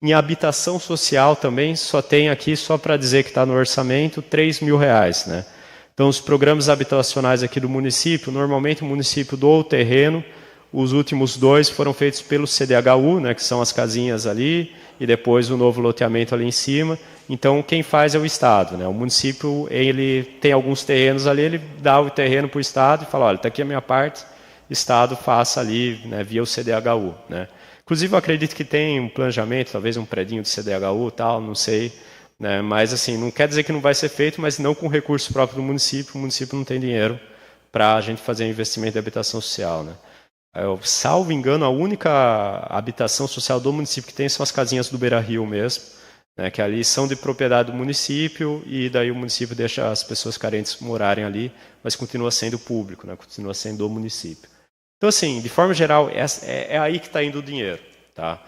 Speaker 2: Em habitação social também, só tem aqui, só para dizer que está no orçamento, 3 mil reais. Né? Então, os programas habitacionais aqui do município, normalmente o município doa o terreno, os últimos 2 foram feitos pelo CDHU, né, que são as casinhas ali, e depois o novo loteamento ali em cima. Então, quem faz é o Estado. Né? O município ele tem alguns terrenos ali, ele dá o terreno para o Estado e fala, olha, está aqui a minha parte, Estado faça ali, né, via o CDHU. Né? Inclusive, eu acredito que tem um planejamento, talvez um predinho de CDHU, tal, não sei, né? Mas assim, não quer dizer que não vai ser feito, mas não com recurso próprio do município. O município não tem dinheiro para a gente fazer investimento de habitação social, né? Eu, salvo engano, a única habitação social do município que tem são as casinhas do Beira-Rio mesmo, né, que ali são de propriedade do município e daí o município deixa as pessoas carentes morarem ali, mas continua sendo público, né, continua sendo do município. Então, assim, de forma geral, é aí que está indo o dinheiro. Tá?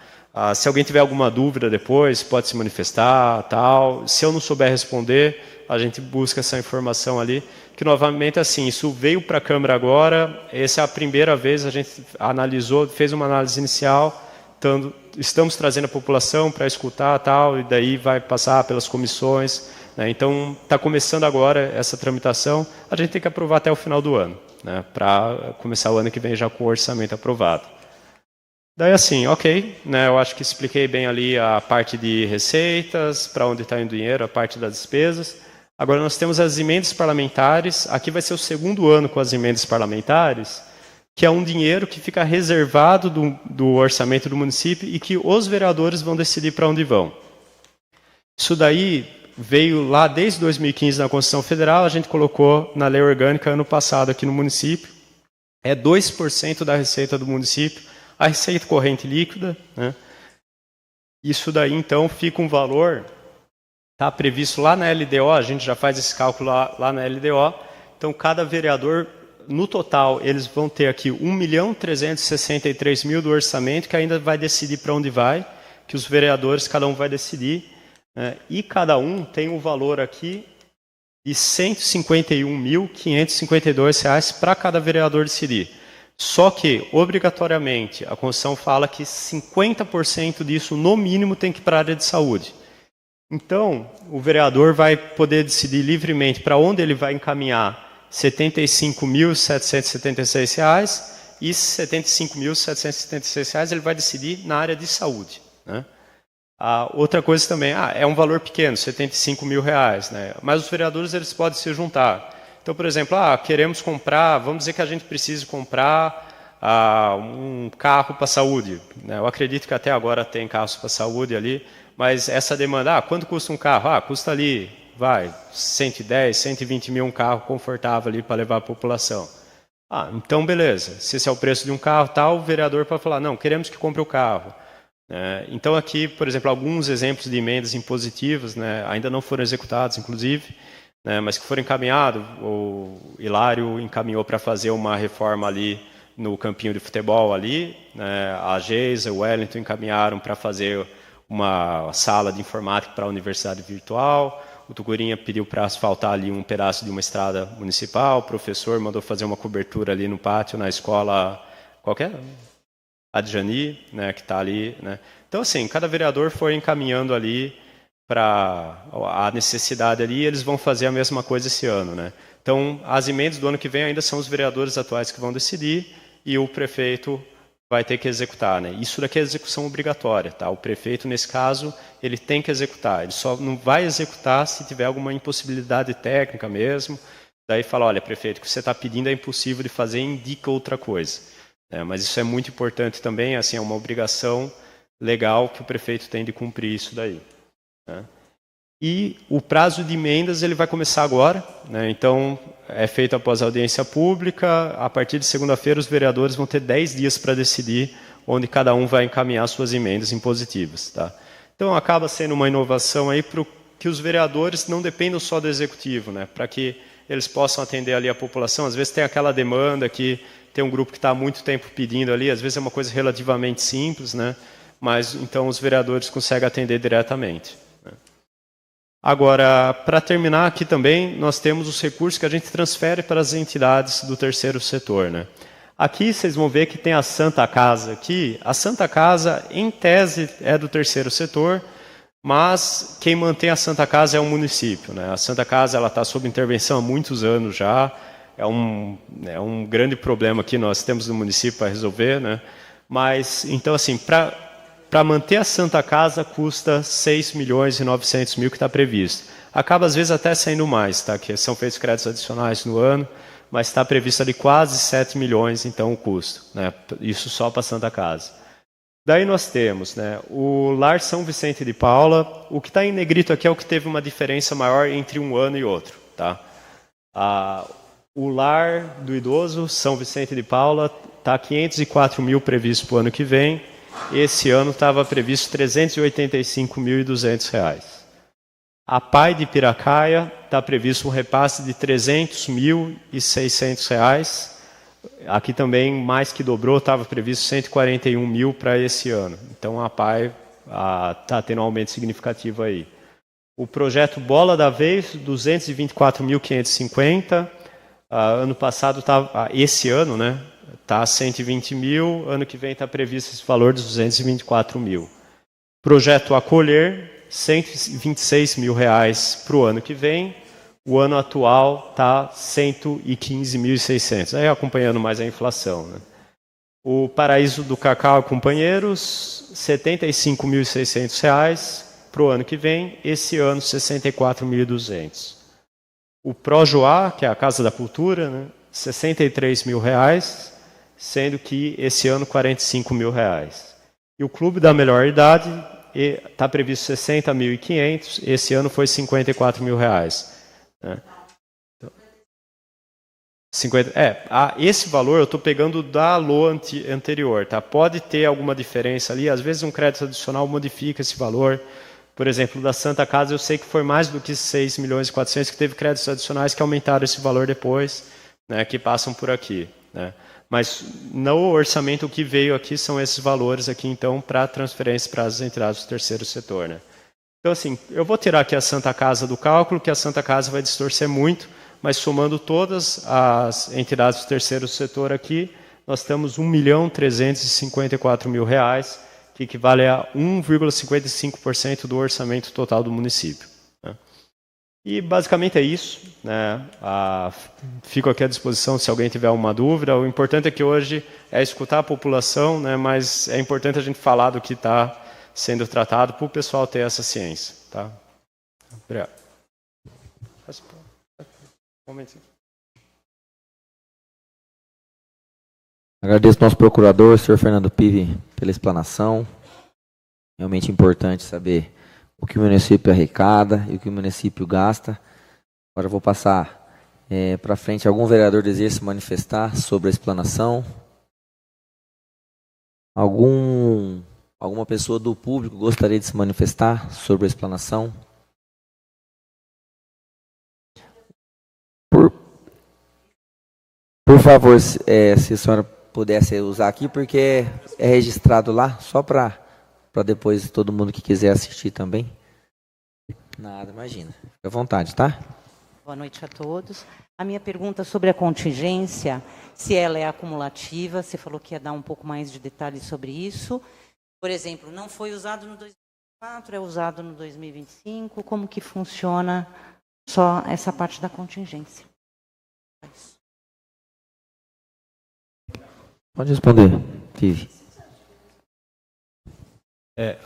Speaker 2: Se alguém tiver alguma dúvida depois, pode se manifestar, tal. Se eu não souber responder, a gente busca essa informação ali, que novamente, assim, isso veio para a Câmara agora, essa é a primeira vez, a gente analisou, fez uma análise inicial, estamos trazendo a população para escutar, tal, e daí vai passar pelas comissões, né? Então, está começando agora essa tramitação, a gente tem que aprovar até o final do ano, né? Para começar o ano que vem já com o orçamento aprovado. Daí assim, ok, né, eu acho que expliquei bem ali a parte de receitas, para onde está indo o dinheiro, a parte das despesas. Agora nós temos as emendas parlamentares, aqui vai ser o segundo ano com as emendas parlamentares, que é um dinheiro que fica reservado do orçamento do município e que os vereadores vão decidir para onde vão. Isso daí veio lá desde 2015 na Constituição Federal, a gente colocou na lei orgânica ano passado aqui no município, é 2% da receita do município, a receita corrente líquida, né? Isso daí então fica um valor, está previsto lá na LDO, a gente já faz esse cálculo lá na LDO, então cada vereador, no total, eles vão ter aqui 1.363.000 do orçamento, que ainda vai decidir para onde vai, que os vereadores, cada um vai decidir, né? E cada um tem um valor aqui de R$ 151.552 para cada vereador decidir. Só que, obrigatoriamente, a Constituição fala que 50% disso, no mínimo, tem que ir para a área de saúde. Então, o vereador vai poder decidir livremente para onde ele vai encaminhar R$ 75.776 e R$ 75.776 ele vai decidir na área de saúde, né? Outra coisa também, é um valor pequeno, R$ 75 mil, né? Mas os vereadores eles podem se juntar. Então, por exemplo, queremos comprar, vamos dizer que a gente precisa comprar um carro para a saúde, né? Eu acredito que até agora tem carros para a saúde ali, mas essa demanda, quanto custa um carro? Custa ali, 110, 120 mil um carro confortável ali para levar a população. Então beleza, se esse é o preço de um carro, tal, o vereador pode falar, não, queremos que compre o carro. Então aqui, por exemplo, alguns exemplos de emendas impositivas, né, ainda não foram executados, inclusive, né, mas que foram encaminhados, o Hilário encaminhou para fazer uma reforma ali no campinho de futebol ali, né, a Geisa, o Wellington encaminharam para fazer uma sala de informática para a universidade virtual, o Tucurinha pediu para asfaltar ali um pedaço de uma estrada municipal, o professor mandou fazer uma cobertura ali no pátio, na escola, qualquer, a Djani, né, que está ali, né. Então, assim, cada vereador foi encaminhando ali para a necessidade ali, e eles vão fazer a mesma coisa esse ano, né. Então, as emendas do ano que vem ainda são os vereadores atuais que vão decidir e o prefeito vai ter que executar, né? Isso daqui é execução obrigatória, tá? O prefeito, nesse caso, ele tem que executar. Ele só não vai executar se tiver alguma impossibilidade técnica mesmo. Daí fala, olha, prefeito, o que você está pedindo é impossível de fazer, indica outra coisa. Mas isso é muito importante também, assim, é uma obrigação legal que o prefeito tem de cumprir isso daí, né? E o prazo de emendas ele vai começar agora, né? Então é feito após a audiência pública. A partir de segunda-feira os vereadores vão ter 10 dias para decidir onde cada um vai encaminhar suas emendas impositivas, tá? Então acaba sendo uma inovação aí para que os vereadores não dependam só do executivo, né? Para que eles possam atender ali a população. Às vezes tem aquela demanda que tem um grupo que está há muito tempo pedindo ali, às vezes é uma coisa relativamente simples, né? Mas então os vereadores conseguem atender diretamente. Agora, para terminar aqui também, nós temos os recursos que a gente transfere para as entidades do terceiro setor, né? Aqui vocês vão ver que tem a Santa Casa aqui. A Santa Casa, em tese, é do terceiro setor, mas quem mantém a Santa Casa é o município, né? A Santa Casa ela está sob intervenção há muitos anos já. É um grande problema que nós temos no município para resolver, né? Mas, então, assim, para manter a Santa Casa custa R$ 6.900.000 que está previsto. Acaba, às vezes, até saindo mais, tá? Que são feitos créditos adicionais no ano, mas está previsto ali quase 7 milhões, então, o custo, né? Isso só para a Santa Casa. Daí nós temos, né, o Lar São Vicente de Paula. O que está em negrito aqui é o que teve uma diferença maior entre um ano e outro. Tá? O Lar do Idoso São Vicente de Paula está 504 mil previsto para o ano que vem. Esse ano estava previsto R$ 385.200. A PAI de Piracaia está previsto um repasse de R$ 300.600. Aqui também mais que dobrou, estava previsto 141 mil para esse ano. Então a PAI está tendo um aumento significativo aí. O projeto Bola da Vez, 224.550. Ano passado estava, esse ano, né? Está 120 mil. Ano que vem está previsto esse valor de 224 mil. Projeto Acolher, 126 mil reais para o ano que vem. O ano atual está 115.600. Aí acompanhando mais a inflação. Né? O Paraíso do Cacau Companheiros, R$ 75.600 para o ano que vem. Esse ano, 64.200. O Projoá, que é a Casa da Cultura, né? R$ 63 mil, sendo que esse ano 45 mil reais. E o Clube da Melhor Idade está previsto 60.500, esse ano foi 54 mil reais. Né? 50, esse valor eu estou pegando da LOA anterior. Tá? Pode ter alguma diferença ali, às vezes um crédito adicional modifica esse valor. Por exemplo, da Santa Casa eu sei que foi mais do que 6.400.000, que teve créditos adicionais que aumentaram esse valor depois, né, que passam por aqui. Né? Mas no orçamento o que veio aqui são esses valores aqui, então, para transferência para as entidades do terceiro setor. Né? Então, assim, eu vou tirar aqui a Santa Casa do cálculo, que a Santa Casa vai distorcer muito, mas somando todas as entidades do terceiro setor aqui, nós temos R$ 1.354.000, que equivale a 1,55% do orçamento total do município. Né? E basicamente é isso. Né? Fico aqui à disposição se alguém tiver uma dúvida. O importante é que hoje é escutar a população, né? Mas é importante a gente falar do que está sendo tratado para o pessoal ter essa ciência. Tá? Obrigado.
Speaker 1: Agradeço ao nosso procurador, senhor Fernando Pive, pela explanação. Realmente importante saber o que o município arrecada e o que o município gasta. Agora eu vou passar para frente. Algum vereador deseja se manifestar sobre a explanação? Alguma pessoa do público gostaria de se manifestar sobre a explanação? Por favor, se a senhora pudesse usar aqui, porque é registrado lá, só para depois todo mundo que quiser assistir também. Nada, imagina. Fique à vontade, tá?
Speaker 3: Boa noite a todos. A minha pergunta sobre a contingência, se ela é acumulativa, você falou que ia dar um pouco mais de detalhes sobre isso. Por exemplo, não foi usado no 2024, é usado no 2025, como que funciona só essa parte da contingência?
Speaker 1: Pode responder, Tive.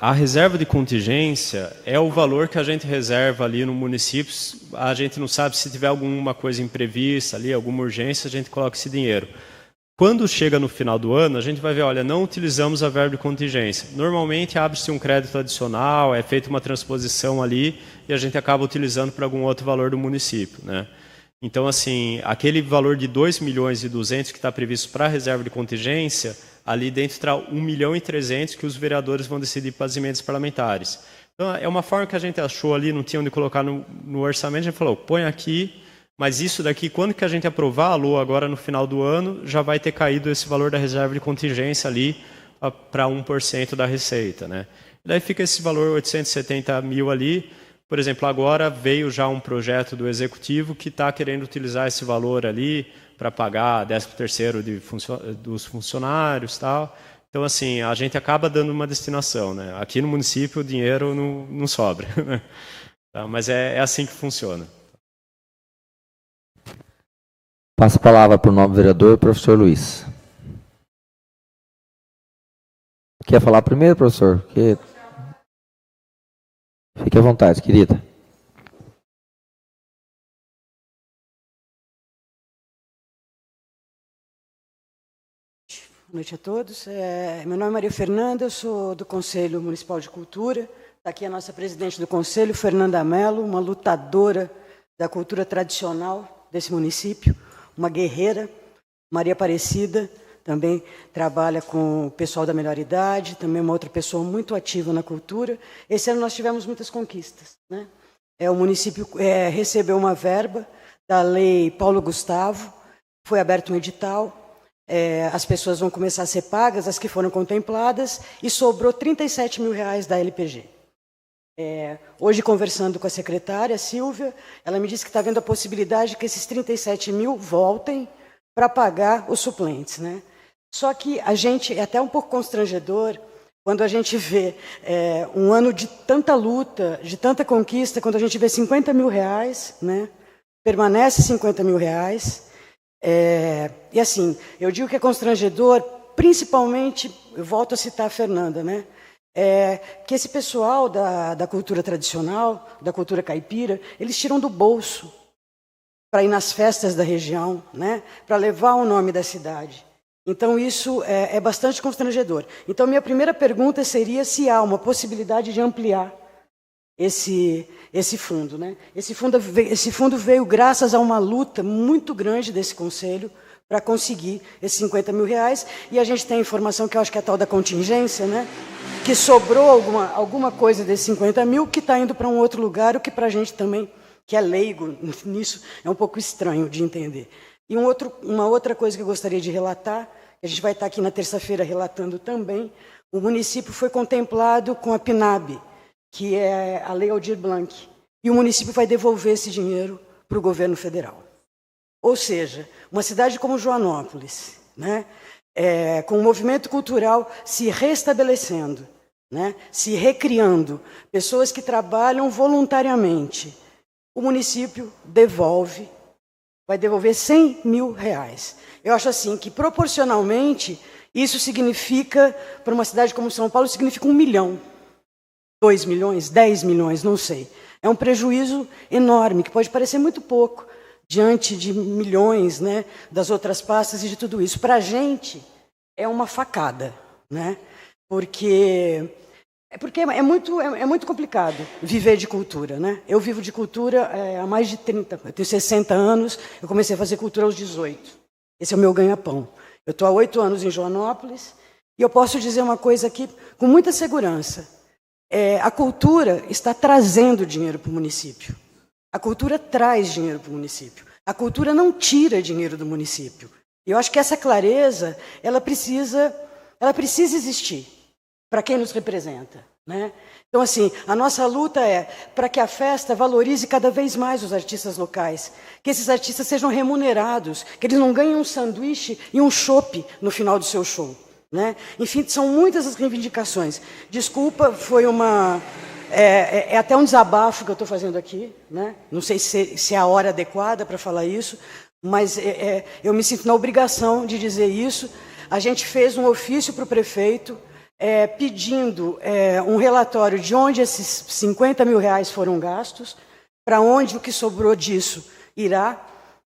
Speaker 2: A reserva de contingência é o valor que a gente reserva ali no município. A gente não sabe se tiver alguma coisa imprevista ali, alguma urgência, a gente coloca esse dinheiro. Quando chega no final do ano, a gente vai ver, olha, não utilizamos a verba de contingência. Normalmente abre-se um crédito adicional, é feita uma transposição ali e a gente acaba utilizando para algum outro valor do município, né? Então, assim, aquele valor de 2.200.000 que está previsto para a reserva de contingência, ali dentro está 1.300.000 que os vereadores vão decidir para as emendas parlamentares. Então, é uma forma que a gente achou ali, não tinha onde colocar no orçamento, a gente falou, põe aqui, mas isso daqui, quando que a gente aprovar a LOA agora no final do ano, já vai ter caído esse valor da reserva de contingência ali para 1% da receita, né? E daí fica esse valor 870.000 ali. Por exemplo, agora veio já um projeto do Executivo que está querendo utilizar esse valor ali para pagar 13º dos funcionários e tal. Então, assim, a gente acaba dando uma destinação, né? Aqui no município o dinheiro não sobra. Tá? Mas é assim que funciona.
Speaker 1: Passo a palavra para o novo vereador, professor Luiz. Quer falar primeiro, professor? Fique à vontade, querida.
Speaker 4: noite a todos. Meu nome é Maria Fernanda, eu sou do Conselho Municipal de Cultura. Está aqui a nossa presidente do Conselho, Fernanda Mello, uma lutadora da cultura tradicional desse município, uma guerreira. Maria Aparecida também trabalha com o pessoal da melhor idade, também uma outra pessoa muito ativa na cultura. Esse ano nós tivemos muitas conquistas, né? O município recebeu uma verba da Lei Paulo Gustavo, foi aberto um edital. As pessoas vão começar a ser pagas, as que foram contempladas, e sobrou R$37 mil da LPG. Hoje, conversando com a secretária, Silvia, ela me disse que está vendo a possibilidade de que esses 37 mil voltem para pagar os suplentes, né? Só que a gente, é até um pouco constrangedor, quando a gente vê um ano de tanta luta, de tanta conquista, quando a gente vê R$50 mil, né? Permanece R$50 mil. E assim, eu digo que é constrangedor, principalmente, eu volto a citar a Fernanda, né? Que esse pessoal da cultura tradicional, da cultura caipira, eles tiram do bolso para ir nas festas da região, né? Para levar o nome da cidade. Então, isso é bastante constrangedor. Então, minha primeira pergunta seria se há uma possibilidade de ampliar esse fundo, né? Esse fundo veio graças a uma luta muito grande desse Conselho para conseguir esses R$50 mil, e a gente tem informação que eu acho que é a tal da contingência, né? Que sobrou alguma coisa desses 50 mil que está indo para um outro lugar, o que para a gente também, que é leigo nisso, é um pouco estranho de entender. E uma outra coisa que eu gostaria de relatar, que a gente vai estar aqui na terça-feira relatando também, o município foi contemplado com a PNAB, que é a Lei Aldir Blanc, e o município vai devolver esse dinheiro para o governo federal. Ou seja, uma cidade como Joanópolis, né, com o movimento cultural se restabelecendo, né, se recriando, pessoas que trabalham voluntariamente, o município vai devolver R$100 mil. Eu acho assim que, proporcionalmente, isso significa, para uma cidade como São Paulo, significa 1 milhão. 2 milhões, 10 milhões, não sei. É um prejuízo enorme, que pode parecer muito pouco, diante de milhões, né, das outras pastas e de tudo isso. Para a gente, é uma facada, né? Porque é muito complicado viver de cultura, né? Eu vivo de cultura há mais de 30, eu tenho 60 anos, eu comecei a fazer cultura aos 18. Esse é o meu ganha-pão. Eu estou há 8 anos em Joanópolis, e eu posso dizer uma coisa aqui com muita segurança. A cultura está trazendo dinheiro para o município. A cultura traz dinheiro para o município. A cultura não tira dinheiro do município. E eu acho que essa clareza, ela precisa existir para quem nos representa, né? Então, assim, a nossa luta é para que a festa valorize cada vez mais os artistas locais, que esses artistas sejam remunerados, que eles não ganhem um sanduíche e um chopp no final do seu show, né? Enfim, são muitas as reivindicações. Desculpa, foi uma... É até um desabafo que eu estou fazendo aqui, né? Não sei se é a hora adequada para falar isso, mas eu me sinto na obrigação de dizer isso. A gente fez um ofício para o prefeito pedindo um relatório de onde esses R$50 mil foram gastos, para onde o que sobrou disso irá.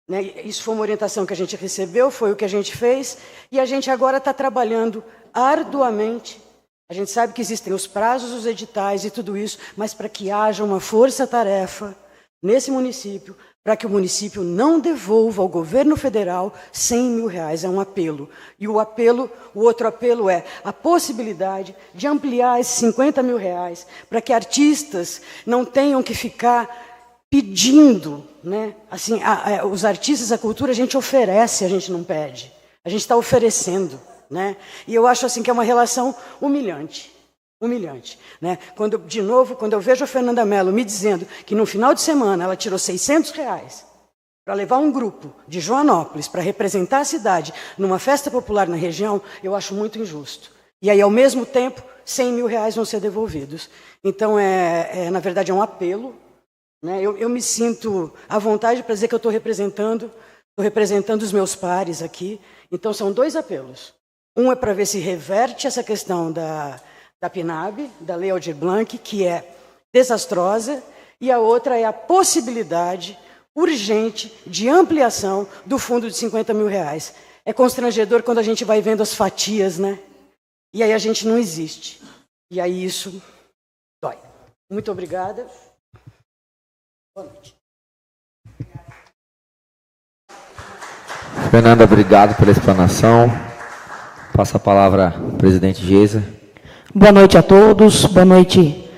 Speaker 4: Né? Isso foi uma orientação que a gente recebeu, foi o que a gente fez, e a gente agora está trabalhando arduamente. A gente sabe que existem os prazos, os editais e tudo isso, mas para que haja uma força-tarefa nesse município, para que o município não devolva ao governo federal R$100 mil. É um apelo. E o outro apelo é a possibilidade de ampliar esses R$50 mil para que artistas não tenham que ficar pedindo, né? Assim, os artistas, a cultura, a gente oferece, a gente não pede. A gente está oferecendo, né? E eu acho assim que é uma relação humilhante. Né? Quando eu vejo a Fernanda Mello me dizendo que no final de semana ela tirou R$600 para levar um grupo de Joanópolis para representar a cidade numa festa popular na região, eu acho muito injusto. E aí, ao mesmo tempo, R$100 mil vão ser devolvidos. Então, na verdade, é um apelo. Né? Eu me sinto à vontade para dizer que eu estou representando os meus pares aqui. Então, são 2 apelos. Um é para ver se reverte essa questão da PNAB, da Lei Aldir Blanc, que é desastrosa, e a outra é a possibilidade urgente de ampliação do fundo de R$50 mil. É constrangedor quando a gente vai vendo as fatias, né? E aí a gente não existe. E aí isso dói. Muito obrigada. Boa noite.
Speaker 1: Fernanda, obrigado pela explanação. Passa a palavra ao presidente Geisa.
Speaker 5: Boa noite a todos, boa noite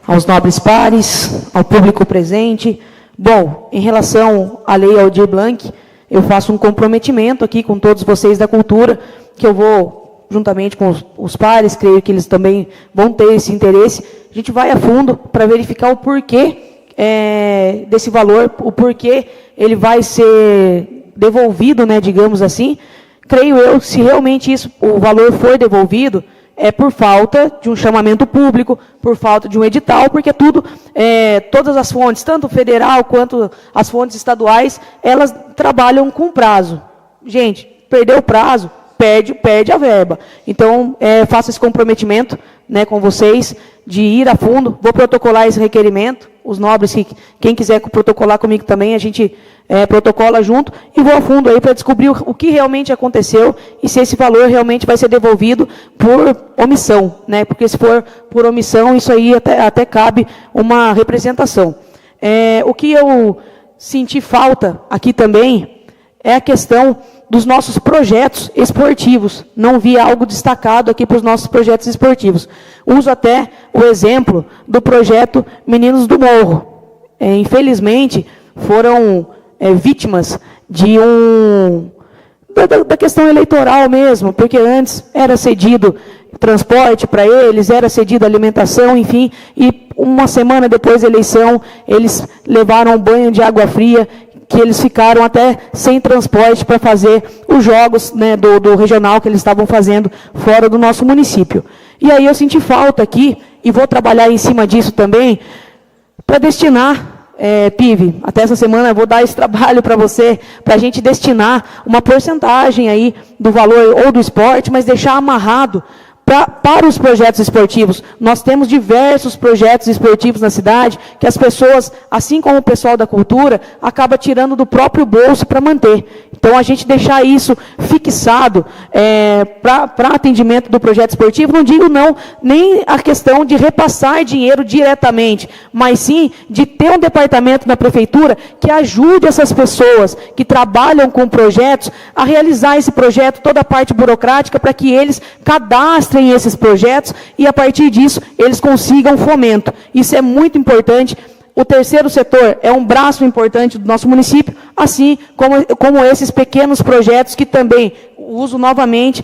Speaker 5: aos nobres pares, ao público presente. Bom, em relação à Lei Aldir Blanc, eu faço um comprometimento aqui com todos vocês da cultura, que eu vou, juntamente com os pares, creio que eles também vão ter esse interesse, a gente vai a fundo para verificar o porquê desse valor, o porquê ele vai ser devolvido, né, digamos assim. Creio eu, se realmente o valor for devolvido, é por falta de um chamamento público, por falta de um edital, porque todas as fontes, tanto federal quanto as fontes estaduais, elas trabalham com prazo. Gente, perdeu o prazo, perde a verba. Então, faço esse comprometimento, né, com vocês, de ir a fundo. Vou protocolar esse requerimento. Os nobres, quem quiser protocolar comigo também, a gente protocola junto e vou a fundo aí para descobrir o que realmente aconteceu e se esse valor realmente vai ser devolvido por omissão, né? Porque se for por omissão, isso aí até cabe uma representação. O que eu senti falta aqui também é a questão dos nossos projetos esportivos. Não vi algo destacado aqui para os nossos projetos esportivos. Uso até o exemplo do projeto Meninos do Morro. Infelizmente, foram vítimas de da questão eleitoral mesmo, porque antes era cedido transporte para eles, era cedido alimentação, enfim, e uma semana depois da eleição, eles levaram um banho de água fria, que eles ficaram até sem transporte para fazer os jogos, né, do regional que eles estavam fazendo fora do nosso município. E aí eu senti falta aqui, e vou trabalhar em cima disso também, para destinar, PIV, até essa semana eu vou dar esse trabalho para você, para a gente destinar uma porcentagem aí do valor ou do esporte, mas deixar amarrado para os projetos esportivos. Nós temos diversos projetos esportivos na cidade que as pessoas, assim como o pessoal da cultura, acaba tirando do próprio bolso para manter. Então, a gente deixar isso fixado para atendimento do projeto esportivo, não digo não, nem a questão de repassar dinheiro diretamente, mas sim de ter um departamento na prefeitura que ajude essas pessoas que trabalham com projetos a realizar esse projeto, toda a parte burocrática, para que eles cadastrem esses projetos e, a partir disso, eles consigam fomento. Isso é muito importante. O terceiro setor é um braço importante do nosso município, assim como esses pequenos projetos que também, uso novamente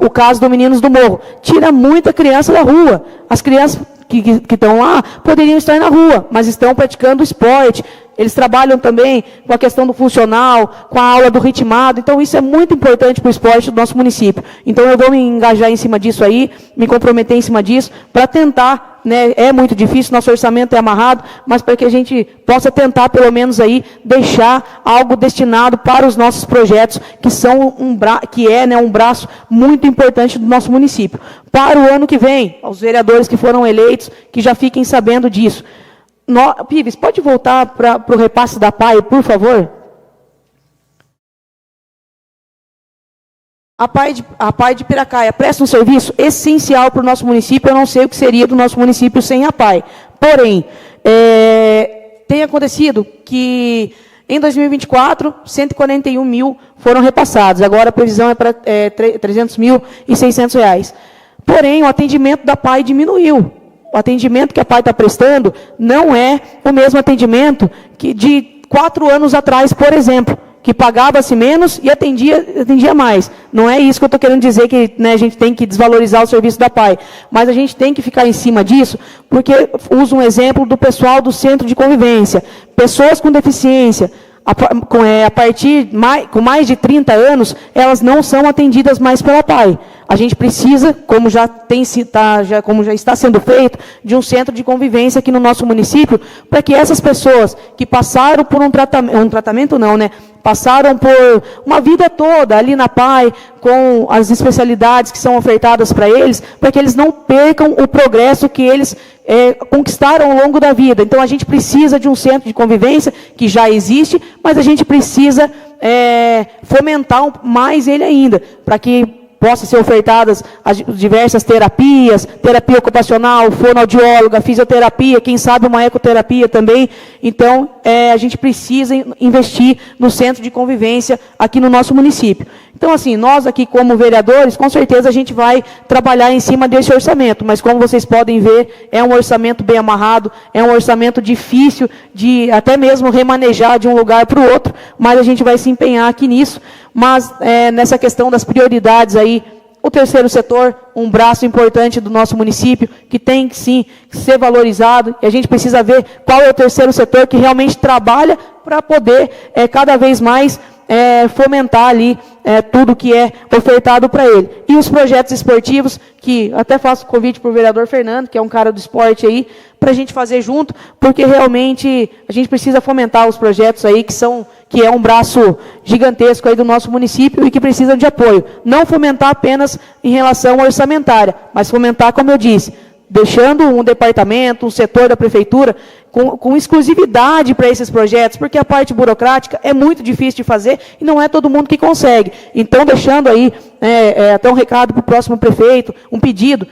Speaker 5: o caso do Meninos do Morro, tira muita criança da rua. As crianças que estão lá poderiam estar na rua, mas estão praticando esporte. Eles trabalham também com a questão do funcional, com a aula do ritmado. Então, isso é muito importante para o esporte do nosso município. Então, eu vou me engajar em cima disso aí, me comprometer em cima disso, para tentar, né, é muito difícil, nosso orçamento é amarrado, mas para que a gente possa tentar, pelo menos, aí, deixar algo destinado para os nossos projetos, que são um braço muito importante do nosso município. Para o ano que vem, aos vereadores que foram eleitos, que já fiquem sabendo disso. Pives, pode voltar para o repasse da PAI, por favor? A PAI de Piracaia presta um serviço essencial para o nosso município. Eu não sei o que seria do nosso município sem a PAI. Porém, tem acontecido que, em 2024, 141 mil foram repassados. Agora a previsão é para 300.600 reais. Porém, o atendimento da PAI diminuiu. O atendimento que a PAI está prestando não é o mesmo atendimento que de 4 anos atrás, por exemplo, que pagava-se menos e atendia mais. Não é isso que eu estou querendo dizer, que, né, a gente tem que desvalorizar o serviço da PAI. Mas a gente tem que ficar em cima disso, porque uso um exemplo do pessoal do centro de convivência. Pessoas com deficiência, com mais de 30 anos, elas não são atendidas mais pela PAI. A gente precisa, como já está sendo feito, de um centro de convivência aqui no nosso município, para que essas pessoas que passaram por passaram por uma vida toda ali na PAI, com as especialidades que são ofertadas para eles, para que eles não percam o progresso que eles conquistaram ao longo da vida. Então, a gente precisa de um centro de convivência, que já existe, mas a gente precisa fomentar mais ele ainda, para que possam ser ofertadas as diversas terapias, terapia ocupacional, fonoaudióloga, fisioterapia, quem sabe uma ecoterapia também. Então, a gente precisa investir no centro de convivência aqui no nosso município. Então, assim, nós aqui como vereadores, com certeza a gente vai trabalhar em cima desse orçamento, mas como vocês podem ver, é um orçamento bem amarrado, é um orçamento difícil de até mesmo remanejar de um lugar para o outro, mas a gente vai se empenhar aqui nisso. Mas nessa questão das prioridades aí, o terceiro setor, um braço importante do nosso município, que tem que sim ser valorizado, e a gente precisa ver qual é o terceiro setor que realmente trabalha para poder cada vez mais fomentar ali tudo que é ofertado para ele. E os projetos esportivos, que até faço convite para o vereador Fernando, que é um cara do esporte aí, para a gente fazer junto, porque realmente a gente precisa fomentar os projetos aí que é um braço gigantesco aí do nosso município e que precisam de apoio. Não fomentar apenas em relação orçamentária, mas fomentar, como eu disse, deixando um departamento, um setor da prefeitura com exclusividade para esses projetos, porque a parte burocrática é muito difícil de fazer e não é todo mundo que consegue. Então, deixando aí até um recado para o próximo prefeito, um pedido,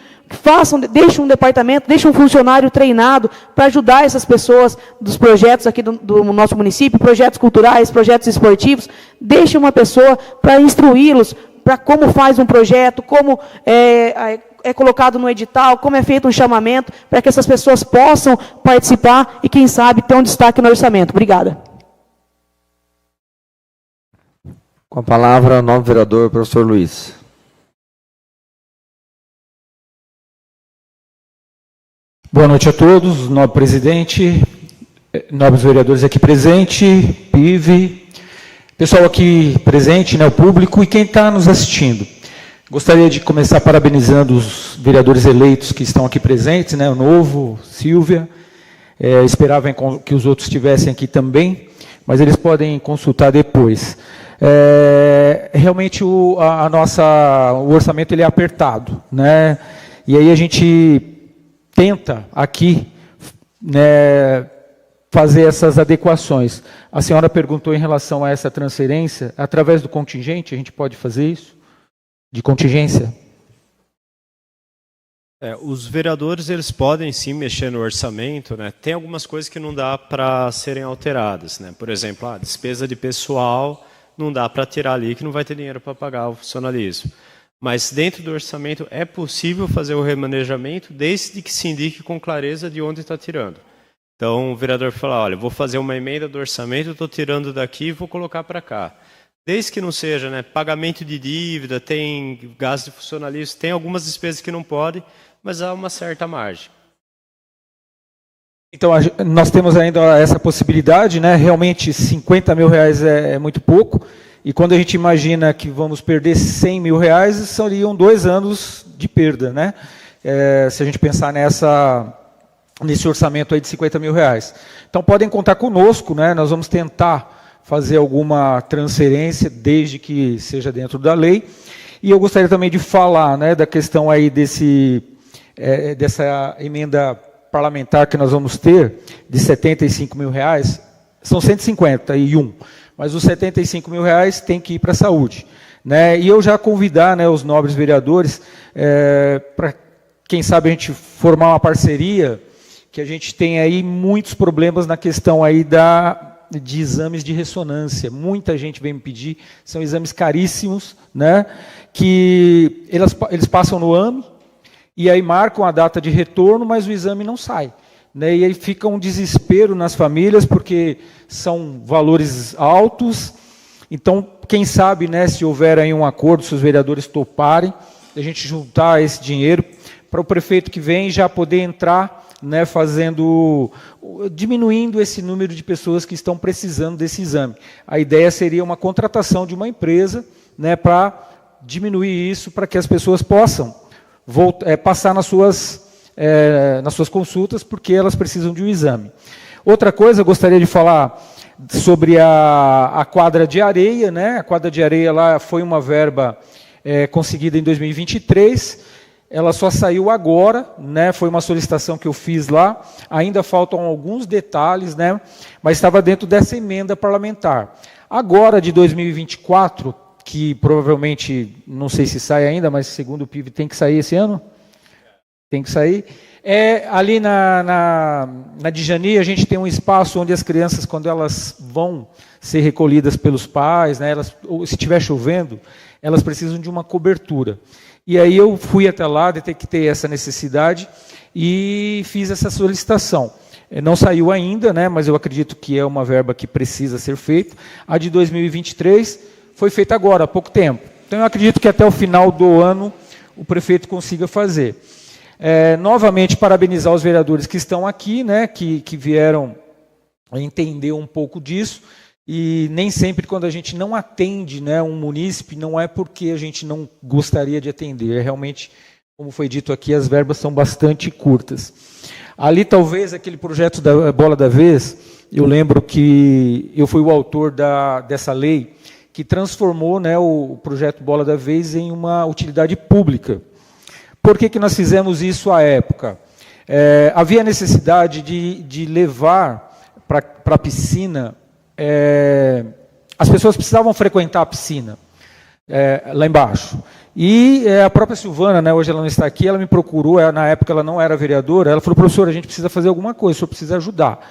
Speaker 5: deixe um departamento, deixe um funcionário treinado para ajudar essas pessoas dos projetos aqui do nosso município, projetos culturais, projetos esportivos, deixe uma pessoa para instruí-los para como faz um projeto, como é colocado no edital, como é feito um chamamento, para que essas pessoas possam participar e, quem sabe, ter um destaque no orçamento. Obrigada.
Speaker 1: Com a palavra, o novo vereador, professor Luiz.
Speaker 6: Boa noite a todos, nobre presidente, nobres vereadores aqui presentes, PIV, pessoal aqui presente, o público e quem está nos assistindo. Gostaria de começar parabenizando os vereadores eleitos que estão aqui presentes, o Novo, Silvia, esperava que os outros estivessem aqui também, mas eles podem consultar depois. Realmente o orçamento ele é apertado, e aí a gente tenta aqui fazer essas adequações. A senhora perguntou em relação a essa transferência, através do contingente, a gente pode fazer isso? De contingência?
Speaker 2: Os vereadores eles podem sim mexer no orçamento, Tem algumas coisas que não dá para serem alteradas, Por exemplo, a despesa de pessoal não dá para tirar ali que não vai ter dinheiro para pagar o funcionalismo. Mas dentro do orçamento é possível fazer o remanejamento desde que se indique com clareza de onde está tirando. Então o vereador fala, olha, vou fazer uma emenda do orçamento, estou tirando daqui e vou colocar para cá. Desde que não seja pagamento de dívida, tem gasto de funcionalismo, tem algumas despesas que não pode, mas há uma certa margem.
Speaker 6: Então, nós temos ainda essa possibilidade, Realmente, R$50 mil é muito pouco. E quando a gente imagina que vamos perder R$100 mil, seriam 2 anos de perda, se a gente pensar nesse orçamento aí de R$50 mil. Então, podem contar conosco, Nós vamos tentar fazer alguma transferência, desde que seja dentro da lei. E eu gostaria também de falar da questão aí dessa emenda parlamentar que nós vamos ter, de R$75 mil, são 151, mas os R$75 mil tem que ir para a saúde. E eu já convidar os nobres vereadores para, quem sabe, a gente formar uma parceria, que a gente tem aí muitos problemas na questão aí de exames de ressonância. Muita gente vem me pedir, são exames caríssimos, que eles passam no AME, e aí marcam a data de retorno, mas o exame não sai. E aí fica um desespero nas famílias, porque são valores altos. Então, quem sabe, se houver aí um acordo, se os vereadores toparem, a gente juntar esse dinheiro para o prefeito que vem já poder entrar, diminuindo esse número de pessoas que estão precisando desse exame. A ideia seria uma contratação de uma empresa, para diminuir isso, para que as pessoas possam passar nas suas consultas, porque elas precisam de um exame. Outra coisa, eu gostaria de falar sobre a quadra de areia. A quadra de areia lá foi uma verba conseguida em 2023, ela só saiu agora, né? Foi uma solicitação que eu fiz lá, ainda faltam alguns detalhes, né? Mas estava dentro dessa emenda parlamentar. Agora, de 2024, que provavelmente, não sei se sai ainda, mas segundo o PIB tem que sair esse ano? Tem que sair. Ali na Djani, a gente tem um espaço onde as crianças, quando elas vão ser recolhidas pelos pais, né, ou se estiver chovendo, elas precisam de uma cobertura. E aí eu fui até lá, detectei essa necessidade e fiz essa solicitação. Não saiu ainda, né, mas eu acredito que é uma verba que precisa ser feita. A de 2023 foi feita agora, há pouco tempo. Então eu acredito que até o final do ano o prefeito consiga fazer. Novamente, parabenizar os vereadores que estão aqui, né, que vieram entender um pouco disso. E nem sempre, quando a gente não atende, né, um munícipe, não é porque a gente não gostaria de atender. Realmente, como foi dito aqui, as verbas são bastante curtas. Ali, talvez, aquele projeto da Bola da Vez, eu lembro que eu fui o autor dessa lei, que transformou, né, o projeto Bola da Vez em uma utilidade pública. Por que nós fizemos isso à época? Havia necessidade de levar para a piscina. As pessoas precisavam frequentar a piscina, lá embaixo. E a própria Silvana, né, hoje ela não está aqui, ela me procurou, na época ela não era vereadora, ela falou, professor, a gente precisa fazer alguma coisa, o senhor precisa ajudar.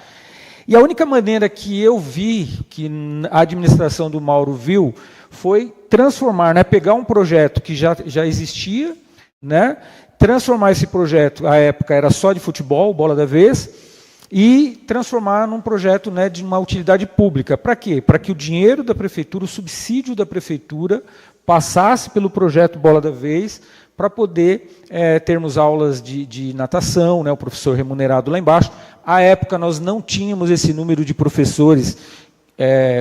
Speaker 6: E a única maneira que eu vi, que a administração do Mauro viu, foi transformar, né, pegar um projeto que já existia, né, transformar esse projeto, à época era só de futebol, Bola da Vez, e transformar num projeto, né, de uma utilidade pública. Para quê? Para que o dinheiro da prefeitura, o subsídio da prefeitura, passasse pelo projeto Bola da Vez, para poder termos aulas de natação, né, o professor remunerado lá embaixo. À época, nós não tínhamos esse número de professores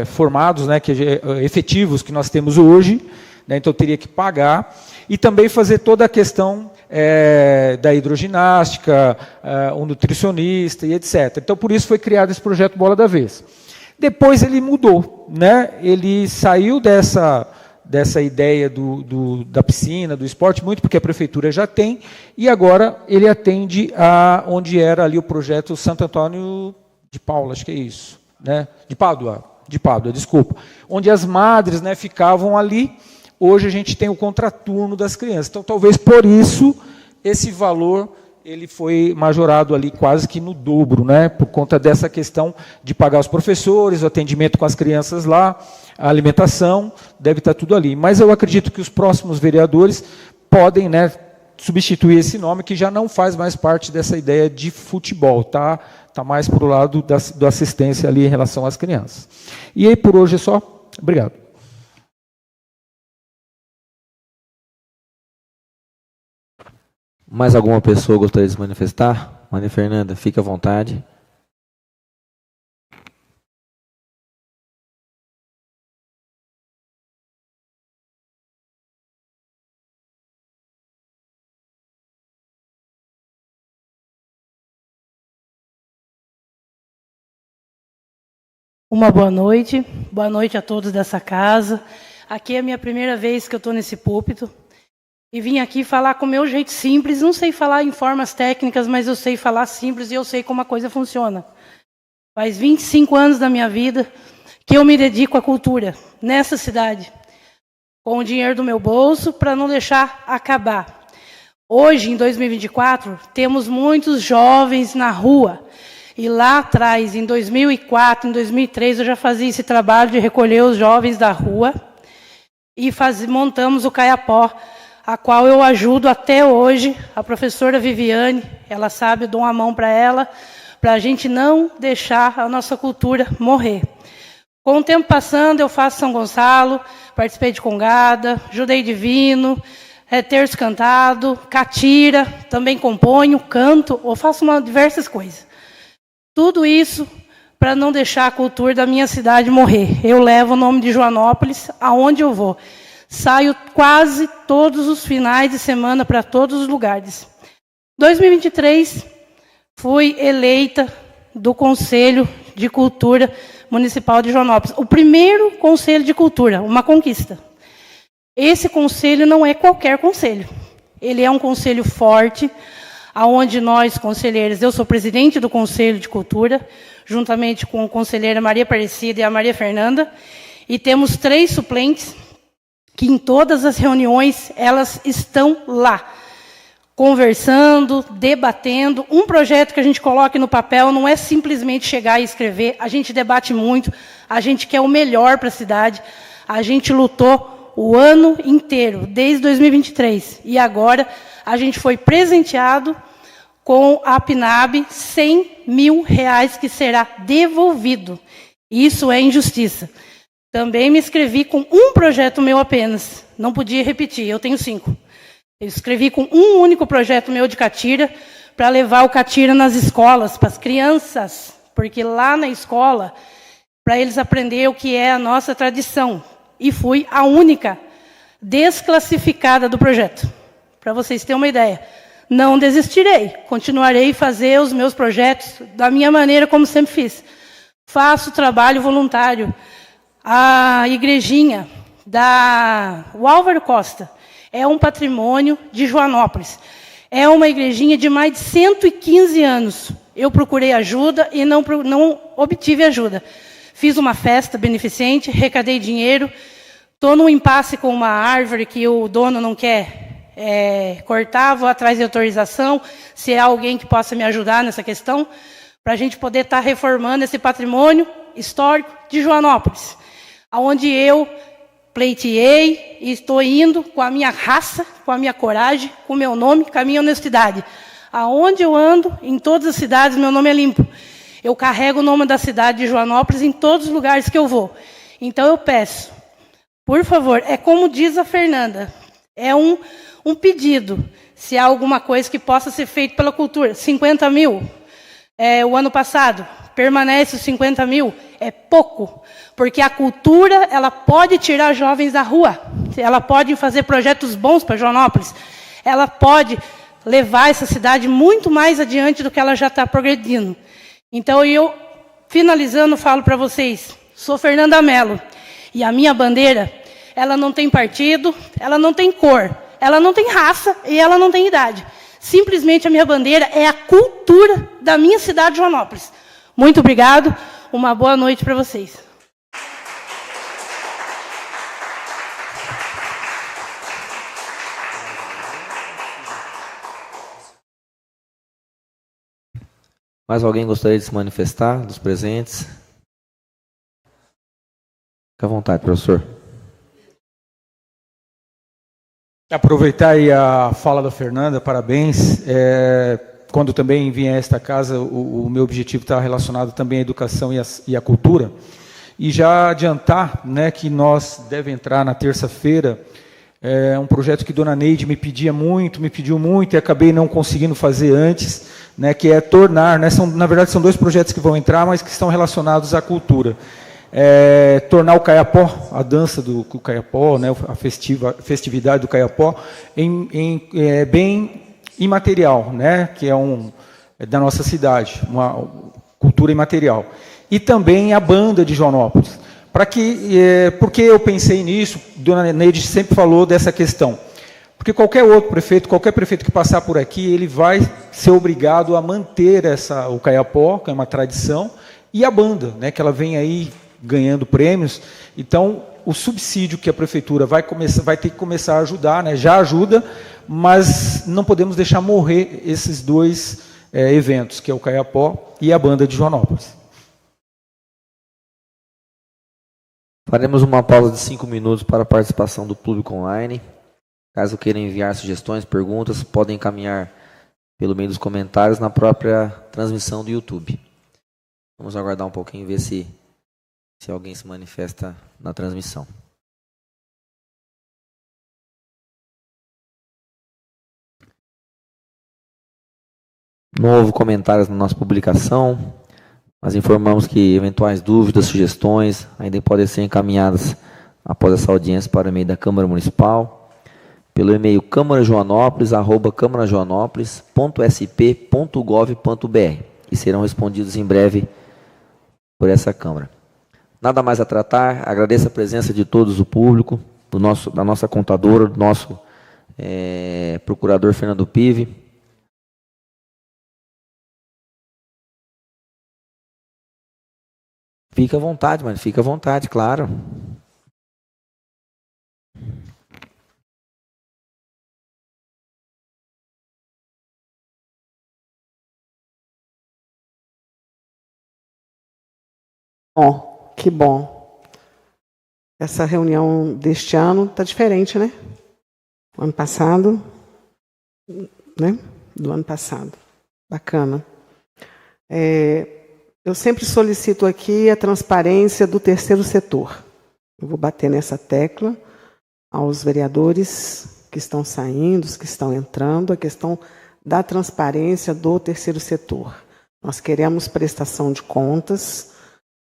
Speaker 6: formados, né, efetivos, que nós temos hoje, né, então teria que pagar. E também fazer toda a questão da hidroginástica, o nutricionista e etc. Então, por isso foi criado esse projeto Bola da Vez. Depois ele mudou, né? Ele saiu dessa ideia da piscina, do esporte, muito porque a prefeitura já tem, e agora ele atende onde era ali o projeto Santo Antônio de Paula, acho que é isso, né? De Pádua, desculpa. Onde as madres, né, ficavam ali. Hoje a gente tem o contraturno das crianças. Então, talvez por isso, esse valor ele foi majorado ali quase que no dobro, né? Por conta dessa questão de pagar os professores, o atendimento com as crianças lá, a alimentação, deve estar tudo ali. Mas eu acredito que os próximos vereadores podem, né, substituir esse nome, que já não faz mais parte dessa ideia de futebol, tá mais para o lado da assistência ali em relação às crianças. E aí, por hoje é só. Obrigado.
Speaker 1: Mais alguma pessoa gostaria de se manifestar? Maria Fernanda, fique à vontade.
Speaker 7: Uma boa noite a todos dessa casa. Aqui é a minha primeira vez que eu estou nesse púlpito. E vim aqui falar com o meu jeito simples. Não sei falar em formas técnicas, mas eu sei falar simples e eu sei como a coisa funciona. Faz 25 anos da minha vida que eu me dedico à cultura, nessa cidade. Com o dinheiro do meu bolso, para não deixar acabar. Hoje, em 2024, temos muitos jovens na rua. E lá atrás, em 2004, em 2003, eu já fazia esse trabalho de recolher os jovens da rua. E montamos o Caiapó, a qual eu ajudo até hoje, a professora Viviane, ela sabe, eu dou uma mão para ela, para a gente não deixar a nossa cultura morrer. Com o tempo passando, eu faço São Gonçalo, participei de Congada, Judei Divino, terço cantado, catira, também componho, canto, ou faço diversas coisas. Tudo isso para não deixar a cultura da minha cidade morrer. Eu levo o nome de Joanópolis aonde eu vou. Saio quase todos os finais de semana para todos os lugares. 2023, fui eleita do Conselho de Cultura Municipal de Joanópolis. O primeiro Conselho de Cultura, uma conquista. Esse conselho não é qualquer conselho. Ele é um conselho forte, aonde nós, conselheiros, eu sou presidente do Conselho de Cultura, juntamente com a conselheira Maria Aparecida e a Maria Fernanda, e temos 3 suplentes, que em todas as reuniões elas estão lá, conversando, debatendo. Um projeto que a gente coloca no papel não é simplesmente chegar e escrever, a gente debate muito, a gente quer o melhor para a cidade, a gente lutou o ano inteiro, desde 2023, e agora a gente foi presenteado com a PNAB R$100 mil que será devolvido. Isso é injustiça. Também me inscrevi com um projeto meu apenas, não podia repetir, eu tenho 5. Eu escrevi com um único projeto meu de catira, para levar o catira nas escolas, para as crianças, porque lá na escola, para eles aprenderem o que é a nossa tradição. E fui a única desclassificada do projeto, para vocês terem uma ideia. Não desistirei, continuarei a fazer os meus projetos da minha maneira, como sempre fiz. Faço trabalho voluntário. A igrejinha da Álvaro Costa é um patrimônio de Joanópolis. É uma igrejinha de mais de 115 anos. Eu procurei ajuda e não obtive ajuda. Fiz uma festa beneficente, arrecadei dinheiro. Estou num impasse com uma árvore que o dono não quer cortar, vou atrás de autorização, se há alguém que possa me ajudar nessa questão, para a gente poder estar reformando esse patrimônio histórico de Joanópolis, onde eu pleiteei e estou indo com a minha raça, com a minha coragem, com o meu nome, com a minha honestidade. Aonde eu ando, em todas as cidades, meu nome é limpo. Eu carrego o nome da cidade de Joanópolis em todos os lugares que eu vou. Então eu peço, por favor, é como diz a Fernanda, é um pedido, se há alguma coisa que possa ser feita pela cultura. 50 mil, o ano passado, permanece os 50 mil, é pouco, porque a cultura ela pode tirar jovens da rua, ela pode fazer projetos bons para Joanópolis, ela pode levar essa cidade muito mais adiante do que ela já está progredindo. Então, eu, finalizando, falo para vocês, sou Fernanda Mello, e a minha bandeira, ela não tem partido, ela não tem cor, ela não tem raça e ela não tem idade. Simplesmente a minha bandeira é a cultura da minha cidade de Joanópolis. Muito obrigado, uma boa noite para vocês.
Speaker 1: Mais alguém gostaria de se manifestar dos presentes? Fique à vontade, professor.
Speaker 6: Aproveitar aí a fala da Fernanda, parabéns. Quando também vim a esta casa, o meu objetivo está relacionado também à educação e à cultura. E já adiantar, né, que nós devemos entrar na terça-feira, um projeto que Dona Neide me pediu muito, e acabei não conseguindo fazer antes, né, que é tornar, né, na verdade são 2 projetos que vão entrar, mas que estão relacionados à cultura. Tornar o Caiapó, a dança do Caiapó, né, a festividade do Caiapó, bem imaterial, né, que é da nossa cidade, uma cultura imaterial. E também a banda de Joanópolis. Porque eu pensei nisso, Dona Neide sempre falou dessa questão. Porque qualquer prefeito que passar por aqui, ele vai ser obrigado a manter o Caiapó, que é uma tradição, e a banda, né, que ela vem aí ganhando prêmios. Então, o subsídio que a prefeitura vai ter que começar a ajudar, né, já ajuda, mas não podemos deixar morrer esses 2 eventos, que é o Caiapó e a banda de Joanópolis.
Speaker 1: Faremos uma pausa de 5 minutos para a participação do público online. Caso queiram enviar sugestões, perguntas, podem encaminhar pelo meio dos comentários na própria transmissão do YouTube. Vamos aguardar um pouquinho e ver se alguém se manifesta na transmissão. Não houve comentários na nossa publicação, mas informamos que eventuais dúvidas, sugestões ainda podem ser encaminhadas após essa audiência para o e-mail da Câmara Municipal, pelo e-mail câmarajoanópolis@câmarajoanópolis.sp.gov.br e serão respondidos em breve por essa Câmara. Nada mais a tratar, agradeço a presença de todos o público, da nossa contadora, do nosso procurador Fernando Pive. Fica à vontade, mano, fica à vontade, claro.
Speaker 8: Bom, que bom. Essa reunião deste ano está diferente, né? O ano passado, né? Do ano passado. Bacana. Eu sempre solicito aqui a transparência do terceiro setor. Eu vou bater nessa tecla aos vereadores que estão saindo, os que estão entrando, a questão da transparência do terceiro setor. Nós queremos prestação de contas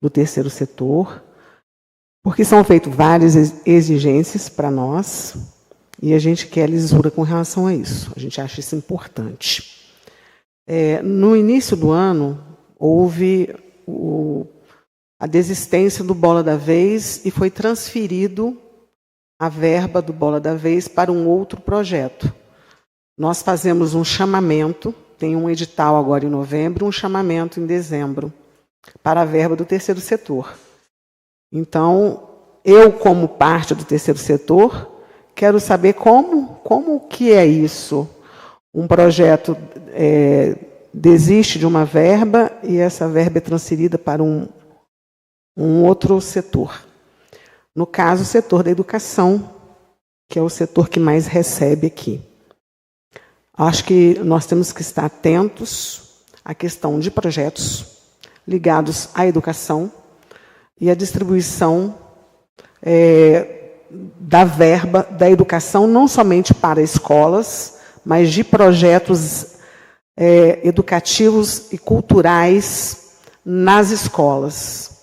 Speaker 8: do terceiro setor, porque são feitas várias exigências para nós e a gente quer lisura com relação a isso. A gente acha isso importante. No início do ano, houve a desistência do Bola da Vez e foi transferido a verba do Bola da Vez para um outro projeto. Nós fazemos um chamamento, tem um edital agora em novembro, um chamamento em dezembro, para a verba do terceiro setor. Então, eu, como parte do terceiro setor, quero saber como que é isso. Um projeto desiste de uma verba e essa verba é transferida para um outro setor. No caso, o setor da educação, que é o setor que mais recebe aqui. Acho que nós temos que estar atentos à questão de projetos ligados à educação e à distribuição da verba da educação, não somente para escolas, mas de projetos educativos e culturais nas escolas.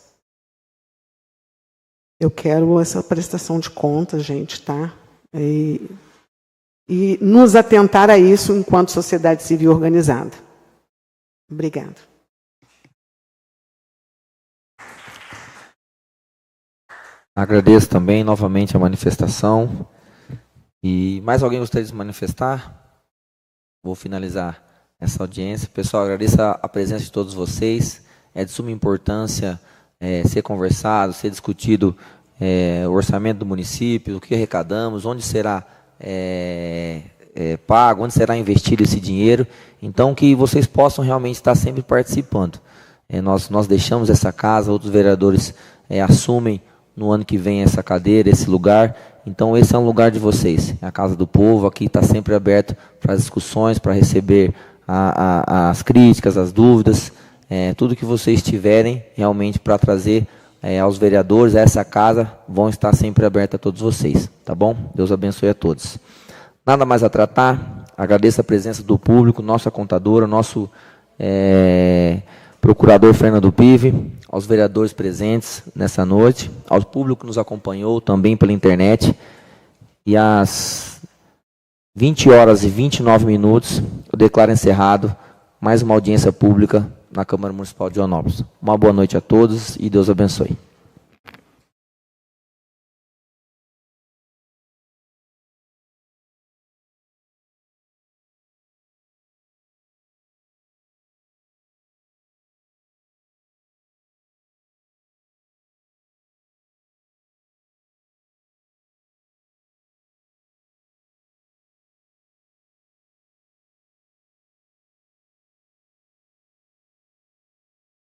Speaker 8: Eu quero essa prestação de contas, gente, tá? E nos atentar a isso enquanto sociedade civil organizada. Obrigada.
Speaker 1: Agradeço também novamente a manifestação. E mais alguém gostaria de se manifestar? Vou finalizar essa audiência. Pessoal, agradeço a presença de todos vocês. É de suma importância ser conversado, ser discutido o orçamento do município, o que arrecadamos, onde será pago, onde será investido esse dinheiro. Então, que vocês possam realmente estar sempre participando. Nós deixamos essa casa, outros vereadores assumem no ano que vem essa cadeira, esse lugar. Então, esse é um lugar de vocês. É a Casa do Povo, aqui está sempre aberto para as discussões, para receber as críticas, as dúvidas, tudo que vocês tiverem realmente para trazer aos vereadores, a essa casa, vão estar sempre abertos a todos vocês. Tá bom? Deus abençoe a todos. Nada mais a tratar. Agradeço a presença do público, nossa contadora, nosso procurador Fernando Pive, aos vereadores presentes nessa noite, ao público que nos acompanhou também pela internet. E às 20h29, eu declaro encerrado mais uma audiência pública na Câmara Municipal de Joanópolis. Uma boa noite a todos e Deus abençoe.